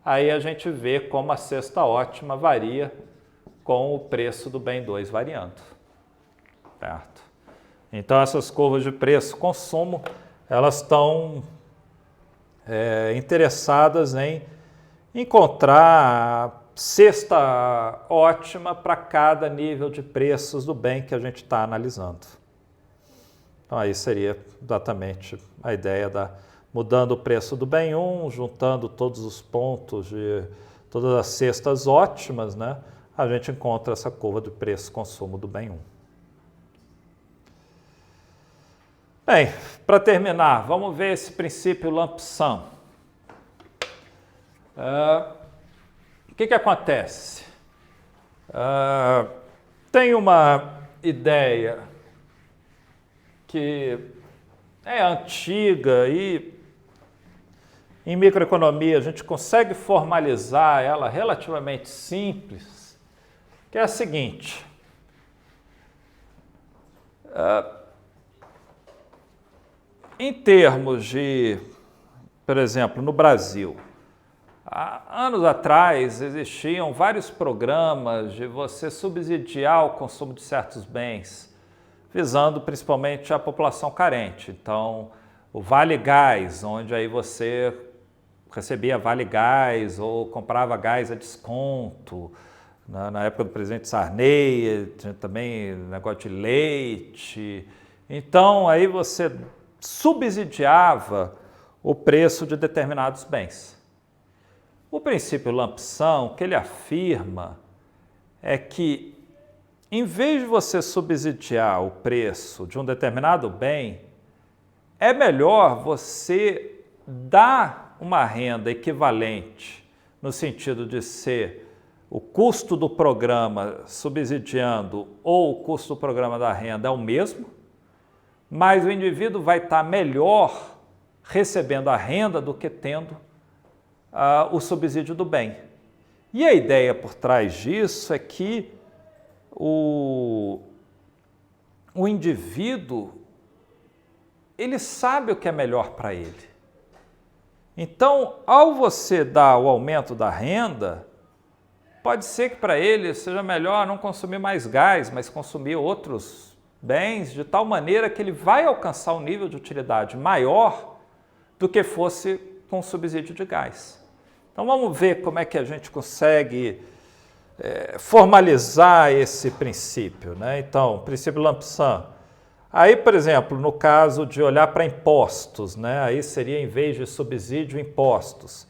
aí a gente vê como a cesta ótima varia com o preço do bem 2 variando. Certo? Então, essas curvas de preço-consumo, elas estão interessadas em encontrar a cesta ótima para cada nível de preços do bem que a gente está analisando. Então, aí seria exatamente a ideia da mudando o preço do bem 1, juntando todos os pontos de todas as cestas ótimas, né? A gente encontra essa curva de preço-consumo do bem 1. Bem, para terminar, vamos ver esse princípio lump sum. O que acontece? Tem uma ideia que é antiga e em microeconomia a gente consegue formalizar ela relativamente simples, que é a seguinte. Em termos de, por exemplo, no Brasil, há anos atrás existiam vários programas de você subsidiar o consumo de certos bens, visando principalmente a população carente. Então, o Vale Gás, onde aí você recebia Vale Gás ou comprava gás a desconto. Na época do presidente Sarney, tinha também negócio de leite. Então, aí você subsidiava o preço de determinados bens. O princípio lump sum, que ele afirma é que, em vez de você subsidiar o preço de um determinado bem, é melhor você dar uma renda equivalente, no sentido de ser o custo do programa subsidiando ou o custo do programa da renda é o mesmo, mas o indivíduo vai estar melhor recebendo a renda do que tendo o subsídio do bem. E a ideia por trás disso é que o indivíduo, ele sabe o que é melhor para ele. Então, ao você dar o aumento da renda, pode ser que para ele seja melhor não consumir mais gás, mas consumir outros bens, de tal maneira que ele vai alcançar um nível de utilidade maior do que fosse com subsídio de gás. Então, vamos ver como é que a gente consegue formalizar esse princípio, né? Então, princípio lump sum. Aí, por exemplo, no caso de olhar para impostos, né? Aí seria, em vez de subsídio, impostos.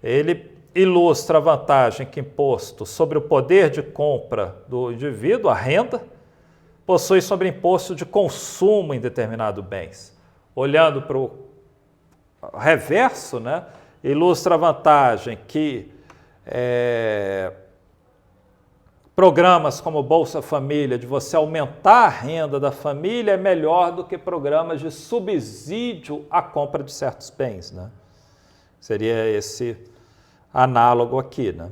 Ele ilustra a vantagem que imposto sobre o poder de compra do indivíduo, a renda, possui sobre imposto de consumo em determinados bens. Olhando para o reverso, né? Ilustra a vantagem que programas como Bolsa Família, de você aumentar a renda da família, é melhor do que programas de subsídio à compra de certos bens, né? Seria esse análogo aqui, né?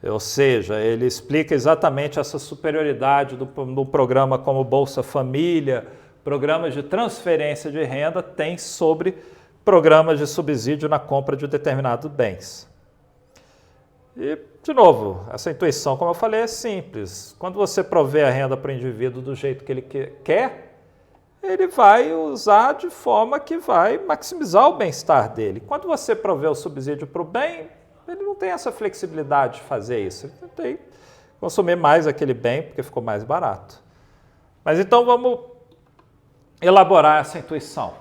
Ou seja, ele explica exatamente essa superioridade do programa como Bolsa Família, programas de transferência de renda tem sobre programas de subsídio na compra de determinados bens. E, de novo, essa intuição, como eu falei, é simples. Quando você provê a renda para o indivíduo do jeito que ele quer, ele vai usar de forma que vai maximizar o bem-estar dele. Quando você provê o subsídio para o bem, ele não tem essa flexibilidade de fazer isso. Ele tem que consumir mais aquele bem porque ficou mais barato. Mas então vamos elaborar essa intuição.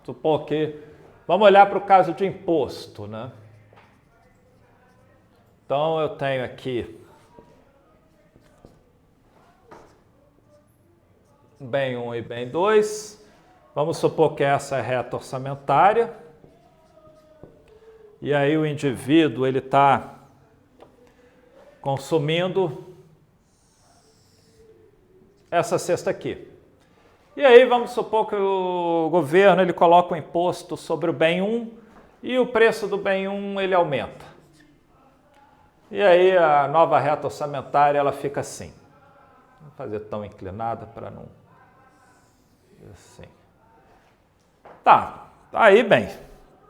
Supor que vamos olhar para o caso de imposto, né? Então eu tenho aqui bem 1 e bem 2. Vamos supor que essa é a reta orçamentária. E aí o indivíduo ele está consumindo essa cesta aqui. E aí vamos supor que o governo ele coloca o imposto sobre o bem 1 e o preço do bem 1 ele aumenta. E aí a nova reta orçamentária ela fica assim. Vou fazer tão inclinada para não... Assim. Tá, aí bem,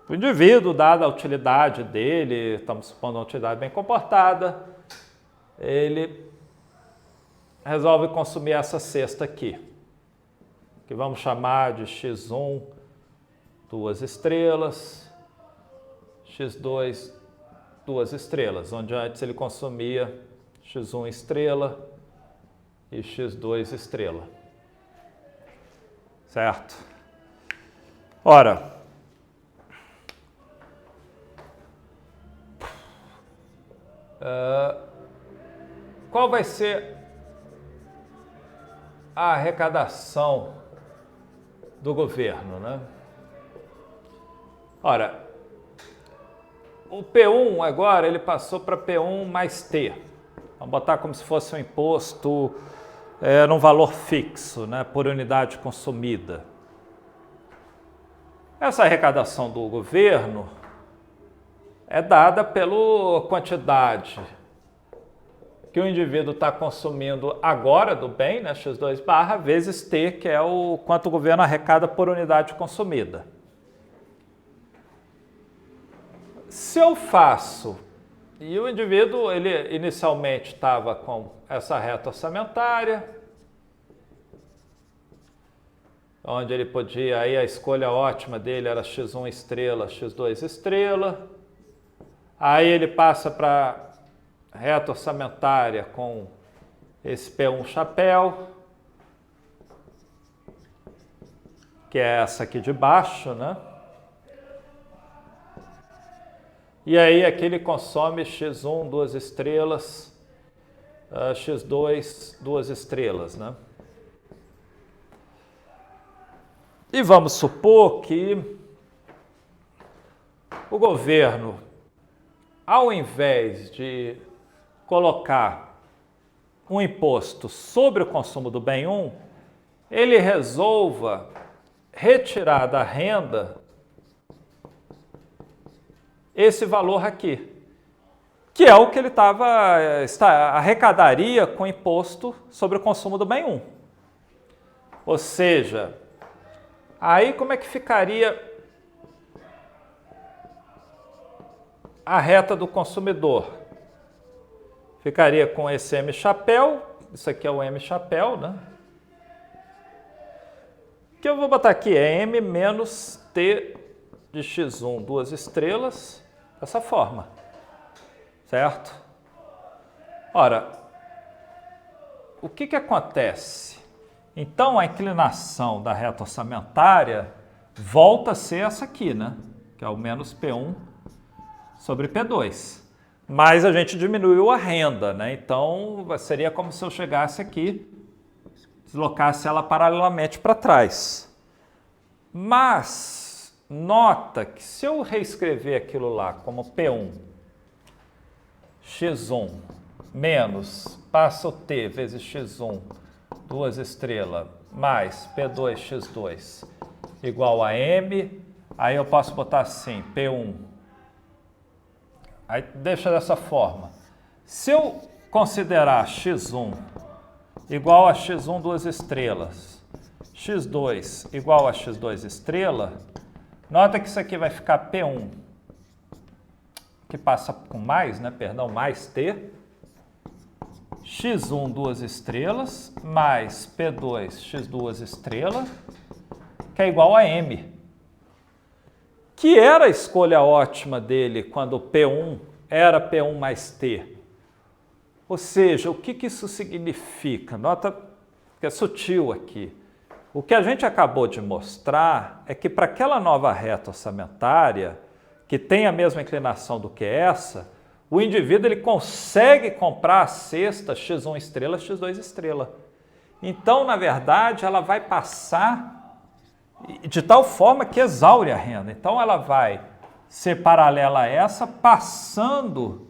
o indivíduo, dada a utilidade dele, estamos supondo uma utilidade bem comportada, ele resolve consumir essa cesta aqui, que vamos chamar de x1, 2 estrelas, x2, 2 estrelas, onde antes ele consumia x1 estrela e x2 estrela. Certo? Ora, qual vai ser a arrecadação do governo, né? Ora, o P1 agora ele passou para P1 mais T. Vamos botar como se fosse um imposto num valor fixo, né, por unidade consumida. Essa arrecadação do governo é dada pela quantidade que o indivíduo está consumindo agora do bem, né, x2 barra, vezes T, que é o quanto o governo arrecada por unidade consumida. Se eu faço, e o indivíduo ele inicialmente estava com essa reta orçamentária, onde ele podia, aí a escolha ótima dele era x1 estrela, x2 estrela, aí ele passa para reta orçamentária com esse P1 chapéu, que é essa aqui de baixo, né? E aí aqui ele consome x1, 2 estrelas, x2, 2 estrelas, né? E vamos supor que o governo, ao invés de colocar um imposto sobre o consumo do bem 1, ele resolva retirar da renda esse valor aqui, que é o que ele arrecadaria com imposto sobre o consumo do bem 1. Ou seja, aí como é que ficaria a reta do consumidor? Ficaria com esse M chapéu, isso aqui é o M chapéu, né? Que eu vou botar aqui é M menos T de x1, 2 estrelas, dessa forma, certo? Ora, o que acontece? Então, a inclinação da reta orçamentária volta a ser essa aqui, né? Que é o menos P1 sobre P2. Mas a gente diminuiu a renda, né? Então, seria como se eu chegasse aqui, deslocasse ela paralelamente para trás. Mas, nota que se eu reescrever aquilo lá como P1, x1, menos, passa o t vezes x1, 2 estrelas, mais P2, x2, igual a m, aí eu posso botar assim, P1. Aí deixa dessa forma. Se eu considerar x1 igual a x1, 2 estrelas, x2 igual a x2 estrela, nota que isso aqui vai ficar P1, que passa com mais, né? Perdão, mais t, x1, 2 estrelas, mais P2, x2 estrela, que é igual a m. Que era a escolha ótima dele quando P1 era P1 mais t. Ou seja, o que isso significa? Nota que é sutil aqui. O que a gente acabou de mostrar é que para aquela nova reta orçamentária, que tem a mesma inclinação do que essa, o indivíduo ele consegue comprar a cesta x1 estrela, x2 estrela. Então, na verdade, ela vai passar de tal forma que exaure a renda. Então, ela vai ser paralela a essa, passando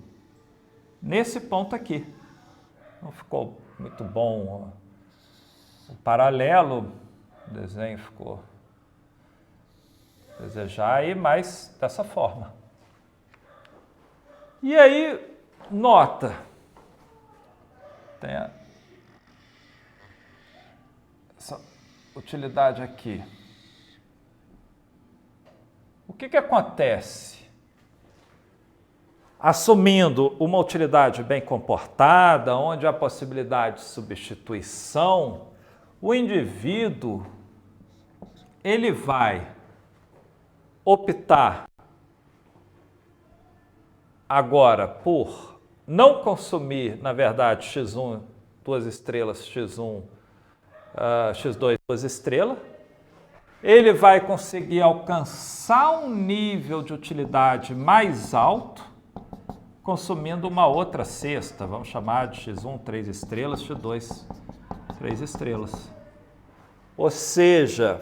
nesse ponto aqui. Não ficou muito bom o paralelo, o desenho ficou desejar aí, mas dessa forma. E aí, nota, tem essa utilidade aqui. O que acontece? Assumindo uma utilidade bem comportada, onde há possibilidade de substituição, o indivíduo ele vai optar agora por não consumir, na verdade, x1, 2 estrelas, x1, x2, 2 estrelas. Ele vai conseguir alcançar um nível de utilidade mais alto, consumindo uma outra cesta, vamos chamar de x1, 3 estrelas, x2, 3 estrelas. Ou seja,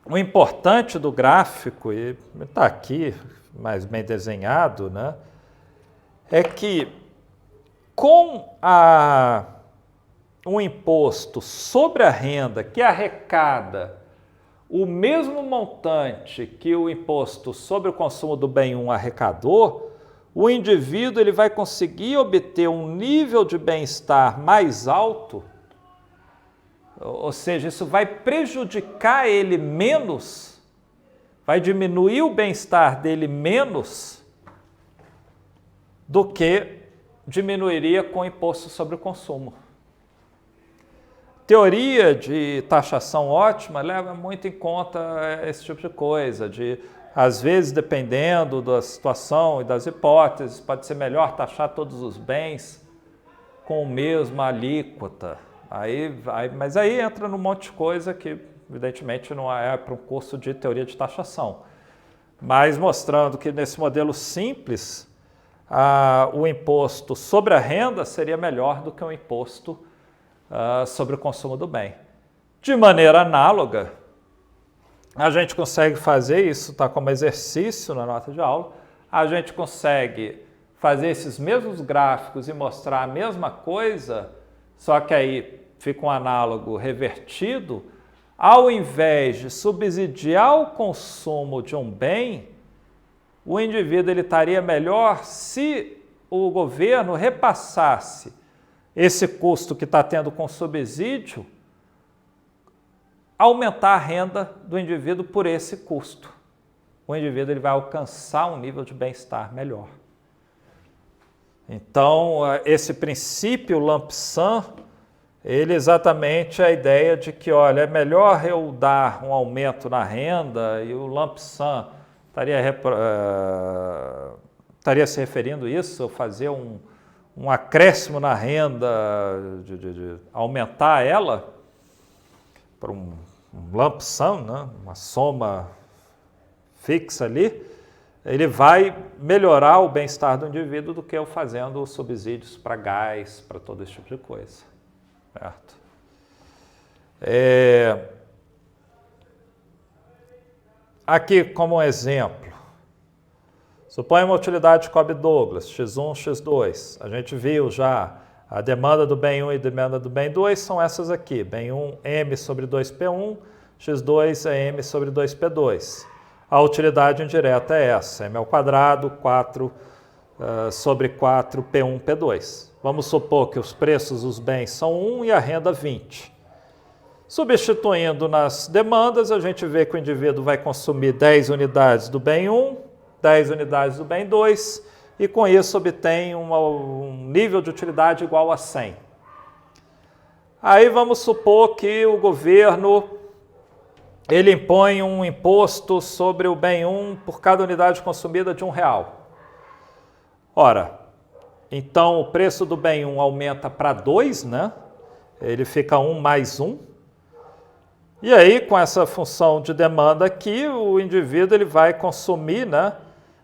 o importante do gráfico, e está aqui mais bem desenhado, né, é que com um imposto sobre a renda que arrecada o mesmo montante que o imposto sobre o consumo do bem 1 arrecadou, o indivíduo ele vai conseguir obter um nível de bem-estar mais alto, ou seja, isso vai prejudicar ele menos, vai diminuir o bem-estar dele menos do que diminuiria com o imposto sobre o consumo. Teoria de taxação ótima leva muito em conta esse tipo de coisa, de, às vezes, dependendo da situação e das hipóteses, pode ser melhor taxar todos os bens com a mesma alíquota. Mas aí entra num monte de coisa que, evidentemente, não é para um curso de teoria de taxação. Mas mostrando que nesse modelo simples, o imposto sobre a renda seria melhor do que o imposto sobre o consumo do bem. De maneira análoga, a gente consegue fazer isso, está como exercício na nota de aula, a gente consegue fazer esses mesmos gráficos e mostrar a mesma coisa, só que aí fica um análogo revertido, ao invés de subsidiar o consumo de um bem, o indivíduo ele estaria melhor se o governo repassasse esse custo que está tendo com subsídio, aumentar a renda do indivíduo por esse custo. O indivíduo ele vai alcançar um nível de bem-estar melhor. Então, esse princípio lump sum, ele exatamente é a ideia de que, olha, é melhor eu dar um aumento na renda, e o lump sum estaria se referindo a isso, fazer um acréscimo na renda, de aumentar ela para um lump sum, né? Uma soma fixa ali, ele vai melhorar o bem-estar do indivíduo do que eu fazendo subsídios para gás, para todo esse tipo de coisa. Certo? Aqui, como um exemplo, suponha uma utilidade Cobb-Douglas, x1, x2. A gente viu já a demanda do bem 1 e a demanda do bem 2 são essas aqui. Bem 1, m sobre 2p1, x2 é m sobre 2p2. A utilidade indireta é essa, m ao quadrado, 4 sobre 4, p1, p2. Vamos supor que os preços dos bens são 1 e a renda 20. Substituindo nas demandas, a gente vê que o indivíduo vai consumir 10 unidades do bem 1, 10 unidades do bem 2, e com isso obtém um nível de utilidade igual a 100. Aí vamos supor que o governo ele impõe um imposto sobre o bem 1 por cada unidade consumida de R$1. Ora, então o preço do bem 1 aumenta para 2, né? Ele fica 1 mais 1. E aí, com essa função de demanda aqui, o indivíduo ele vai consumir, né,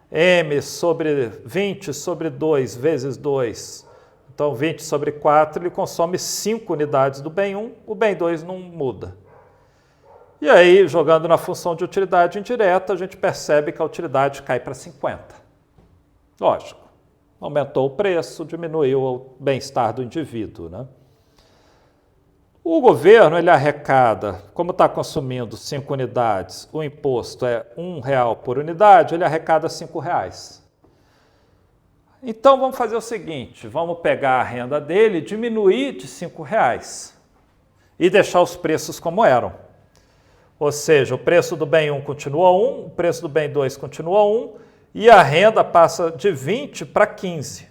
m sobre 20 sobre 2 vezes 2. Então, 20 sobre 4, ele consome 5 unidades do bem 1, o bem 2 não muda. E aí, jogando na função de utilidade indireta, a gente percebe que a utilidade cai para 50. Lógico, aumentou o preço, diminuiu o bem-estar do indivíduo, né? O governo ele arrecada, como está consumindo 5 unidades, o imposto é R$1 por unidade, ele arrecada R$5. Então vamos fazer o seguinte, vamos pegar a renda dele e diminuir de R$5 e deixar os preços como eram. Ou seja, o preço do bem 1 continua 1, o preço do bem 2 continua 1 e a renda passa de 20 para 15.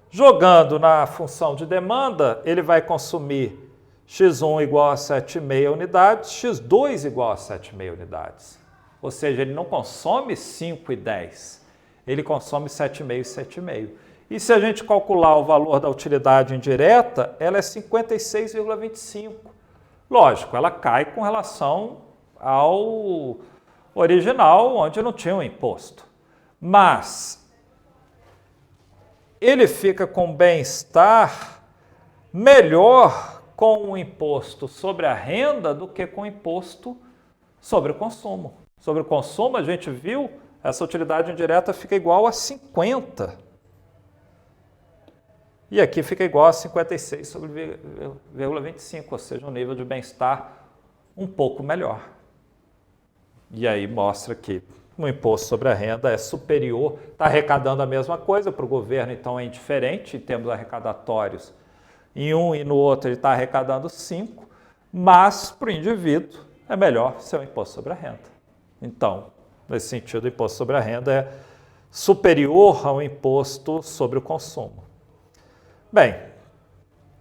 Jogando na função de demanda, ele vai consumir x1 igual a 7,5 unidades, x2 igual a 7,5 unidades. Ou seja, ele não consome 5 e 10, ele consome 7,5 e 7,5. E se a gente calcular o valor da utilidade indireta, ela é 56,25. Lógico, ela cai com relação ao original, onde não tinha um imposto. Mas ele fica com bem-estar melhor com o imposto sobre a renda do que com o imposto sobre o consumo. Sobre o consumo, a gente viu, essa utilidade indireta fica igual a 50. E aqui fica igual a 56 sobre 0,25, ou seja, um nível de bem-estar um pouco melhor. E aí mostra que o imposto sobre a renda é superior, está arrecadando a mesma coisa, para o governo então é indiferente em termos arrecadatórios. Em um e no outro ele está arrecadando 5, mas para o indivíduo é melhor ser o imposto sobre a renda. Então, nesse sentido, o imposto sobre a renda é superior ao imposto sobre o consumo. Bem,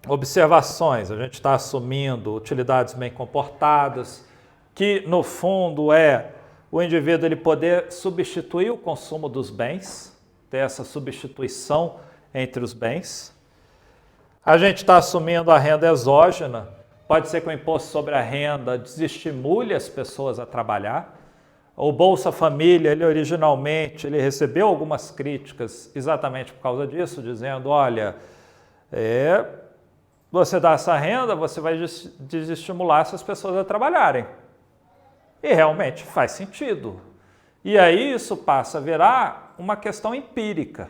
observações, a gente está assumindo utilidades bem comportadas, que no fundo é o indivíduo ele poder substituir o consumo dos bens, ter essa substituição entre os bens. A gente está assumindo a renda exógena, pode ser que o imposto sobre a renda desestimule as pessoas a trabalhar. O Bolsa Família, ele originalmente, ele recebeu algumas críticas exatamente por causa disso, dizendo, olha, você dá essa renda, você vai desestimular essas pessoas a trabalharem. E realmente faz sentido. E aí isso passa a virar uma questão empírica.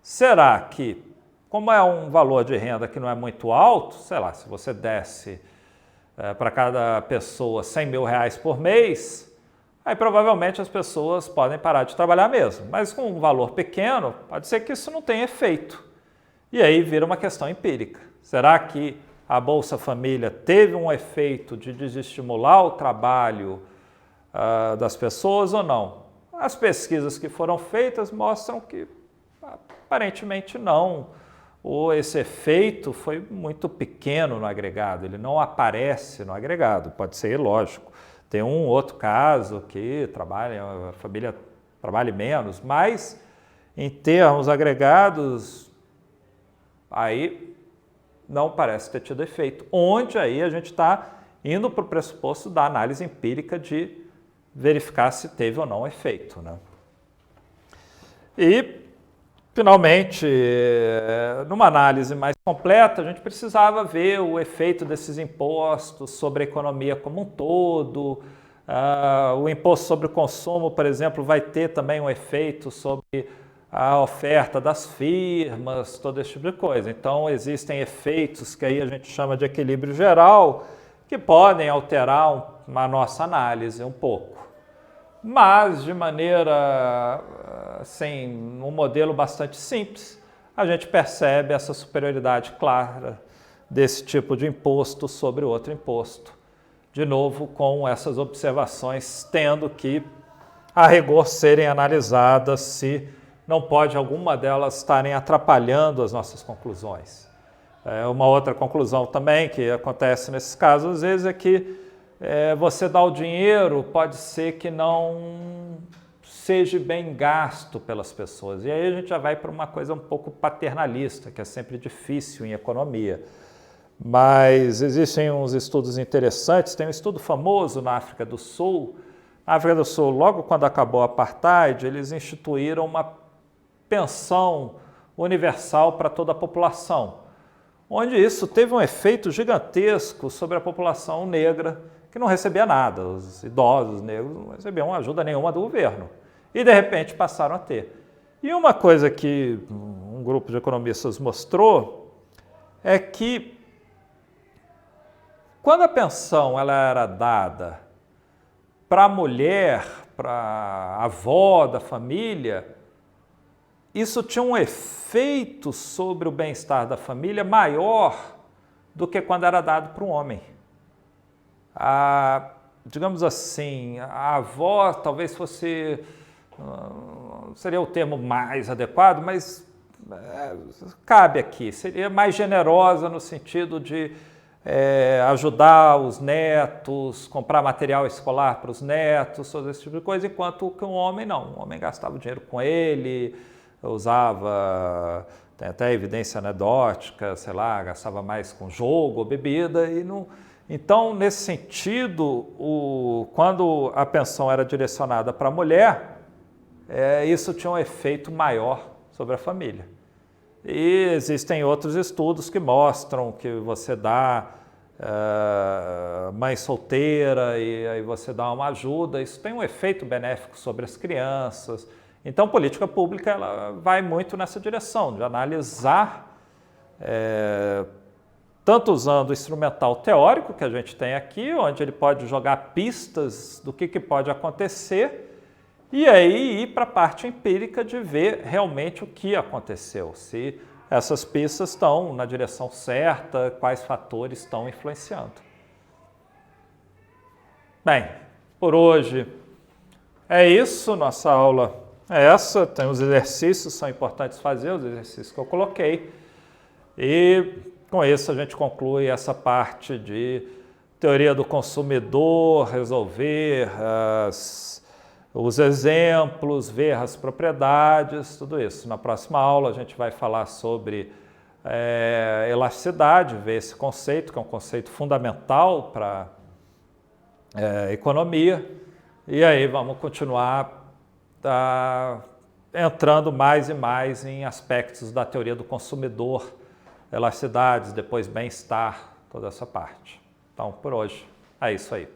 Será que, como é um valor de renda que não é muito alto, sei lá, se você desse para cada pessoa R$100 mil por mês, aí provavelmente as pessoas podem parar de trabalhar mesmo. Mas com um valor pequeno, pode ser que isso não tenha efeito. E aí vira uma questão empírica. Será que a Bolsa Família teve um efeito de desestimular o trabalho das pessoas ou não? As pesquisas que foram feitas mostram que aparentemente não. Esse efeito foi muito pequeno no agregado, ele não aparece no agregado, pode ser lógico. Tem um outro caso que a família trabalha menos, mas em termos agregados aí não parece ter tido efeito. Onde aí a gente está indo para o pressuposto da análise empírica de verificar se teve ou não efeito, né? E, finalmente, numa análise mais completa, a gente precisava ver o efeito desses impostos sobre a economia como um todo. O imposto sobre o consumo, por exemplo, vai ter também um efeito sobre a oferta das firmas, todo esse tipo de coisa. Então, existem efeitos que aí a gente chama de equilíbrio geral, que podem alterar a nossa análise um pouco. Mas, de maneira, assim, um modelo bastante simples, a gente percebe essa superioridade clara desse tipo de imposto sobre outro imposto. De novo, com essas observações tendo que, a rigor, serem analisadas se não pode alguma delas estarem atrapalhando as nossas conclusões. Uma outra conclusão também que acontece nesses casos, às vezes, é que você dá o dinheiro, pode ser que não seja bem gasto pelas pessoas. E aí a gente já vai para uma coisa um pouco paternalista, que é sempre difícil em economia. Mas existem uns estudos interessantes, tem um estudo famoso na África do Sul. Na África do Sul, logo quando acabou o apartheid, eles instituíram uma pensão universal para toda a população, onde isso teve um efeito gigantesco sobre a população negra, que não recebia nada. Os idosos negros não recebiam ajuda nenhuma do governo. E, de repente, passaram a ter. E uma coisa que um grupo de economistas mostrou é que, quando a pensão ela era dada para a mulher, para a avó da família, isso tinha um efeito sobre o bem-estar da família maior do que quando era dado para um homem. Digamos assim, a avó talvez fosse, seria o termo mais adequado, mas cabe aqui, seria mais generosa no sentido de ajudar os netos, comprar material escolar para os netos, todo esse tipo de coisa, enquanto que um homem não. Um homem gastava dinheiro com ele, usava, tem até evidência anedótica, sei lá, gastava mais com jogo ou bebida. E não. Então, nesse sentido, quando a pensão era direcionada para a mulher, isso tinha um efeito maior sobre a família. E existem outros estudos que mostram que você dá mãe solteira e aí você dá uma ajuda, isso tem um efeito benéfico sobre as crianças. Então, política pública ela vai muito nessa direção, de analisar, tanto usando o instrumental teórico que a gente tem aqui, onde ele pode jogar pistas do que pode acontecer, e aí ir para a parte empírica de ver realmente o que aconteceu, se essas pistas estão na direção certa, quais fatores estão influenciando. Bem, por hoje é isso, nossa aula é essa, tem os exercícios, são importantes fazer, os exercícios que eu coloquei, e com isso a gente conclui essa parte de teoria do consumidor, resolver os exemplos, ver as propriedades, tudo isso. Na próxima aula a gente vai falar sobre elasticidade, ver esse conceito, que é um conceito fundamental para economia, e aí vamos continuar entrando mais e mais em aspectos da teoria do consumidor, elasticidades, depois bem-estar, toda essa parte. Então, por hoje, é isso aí.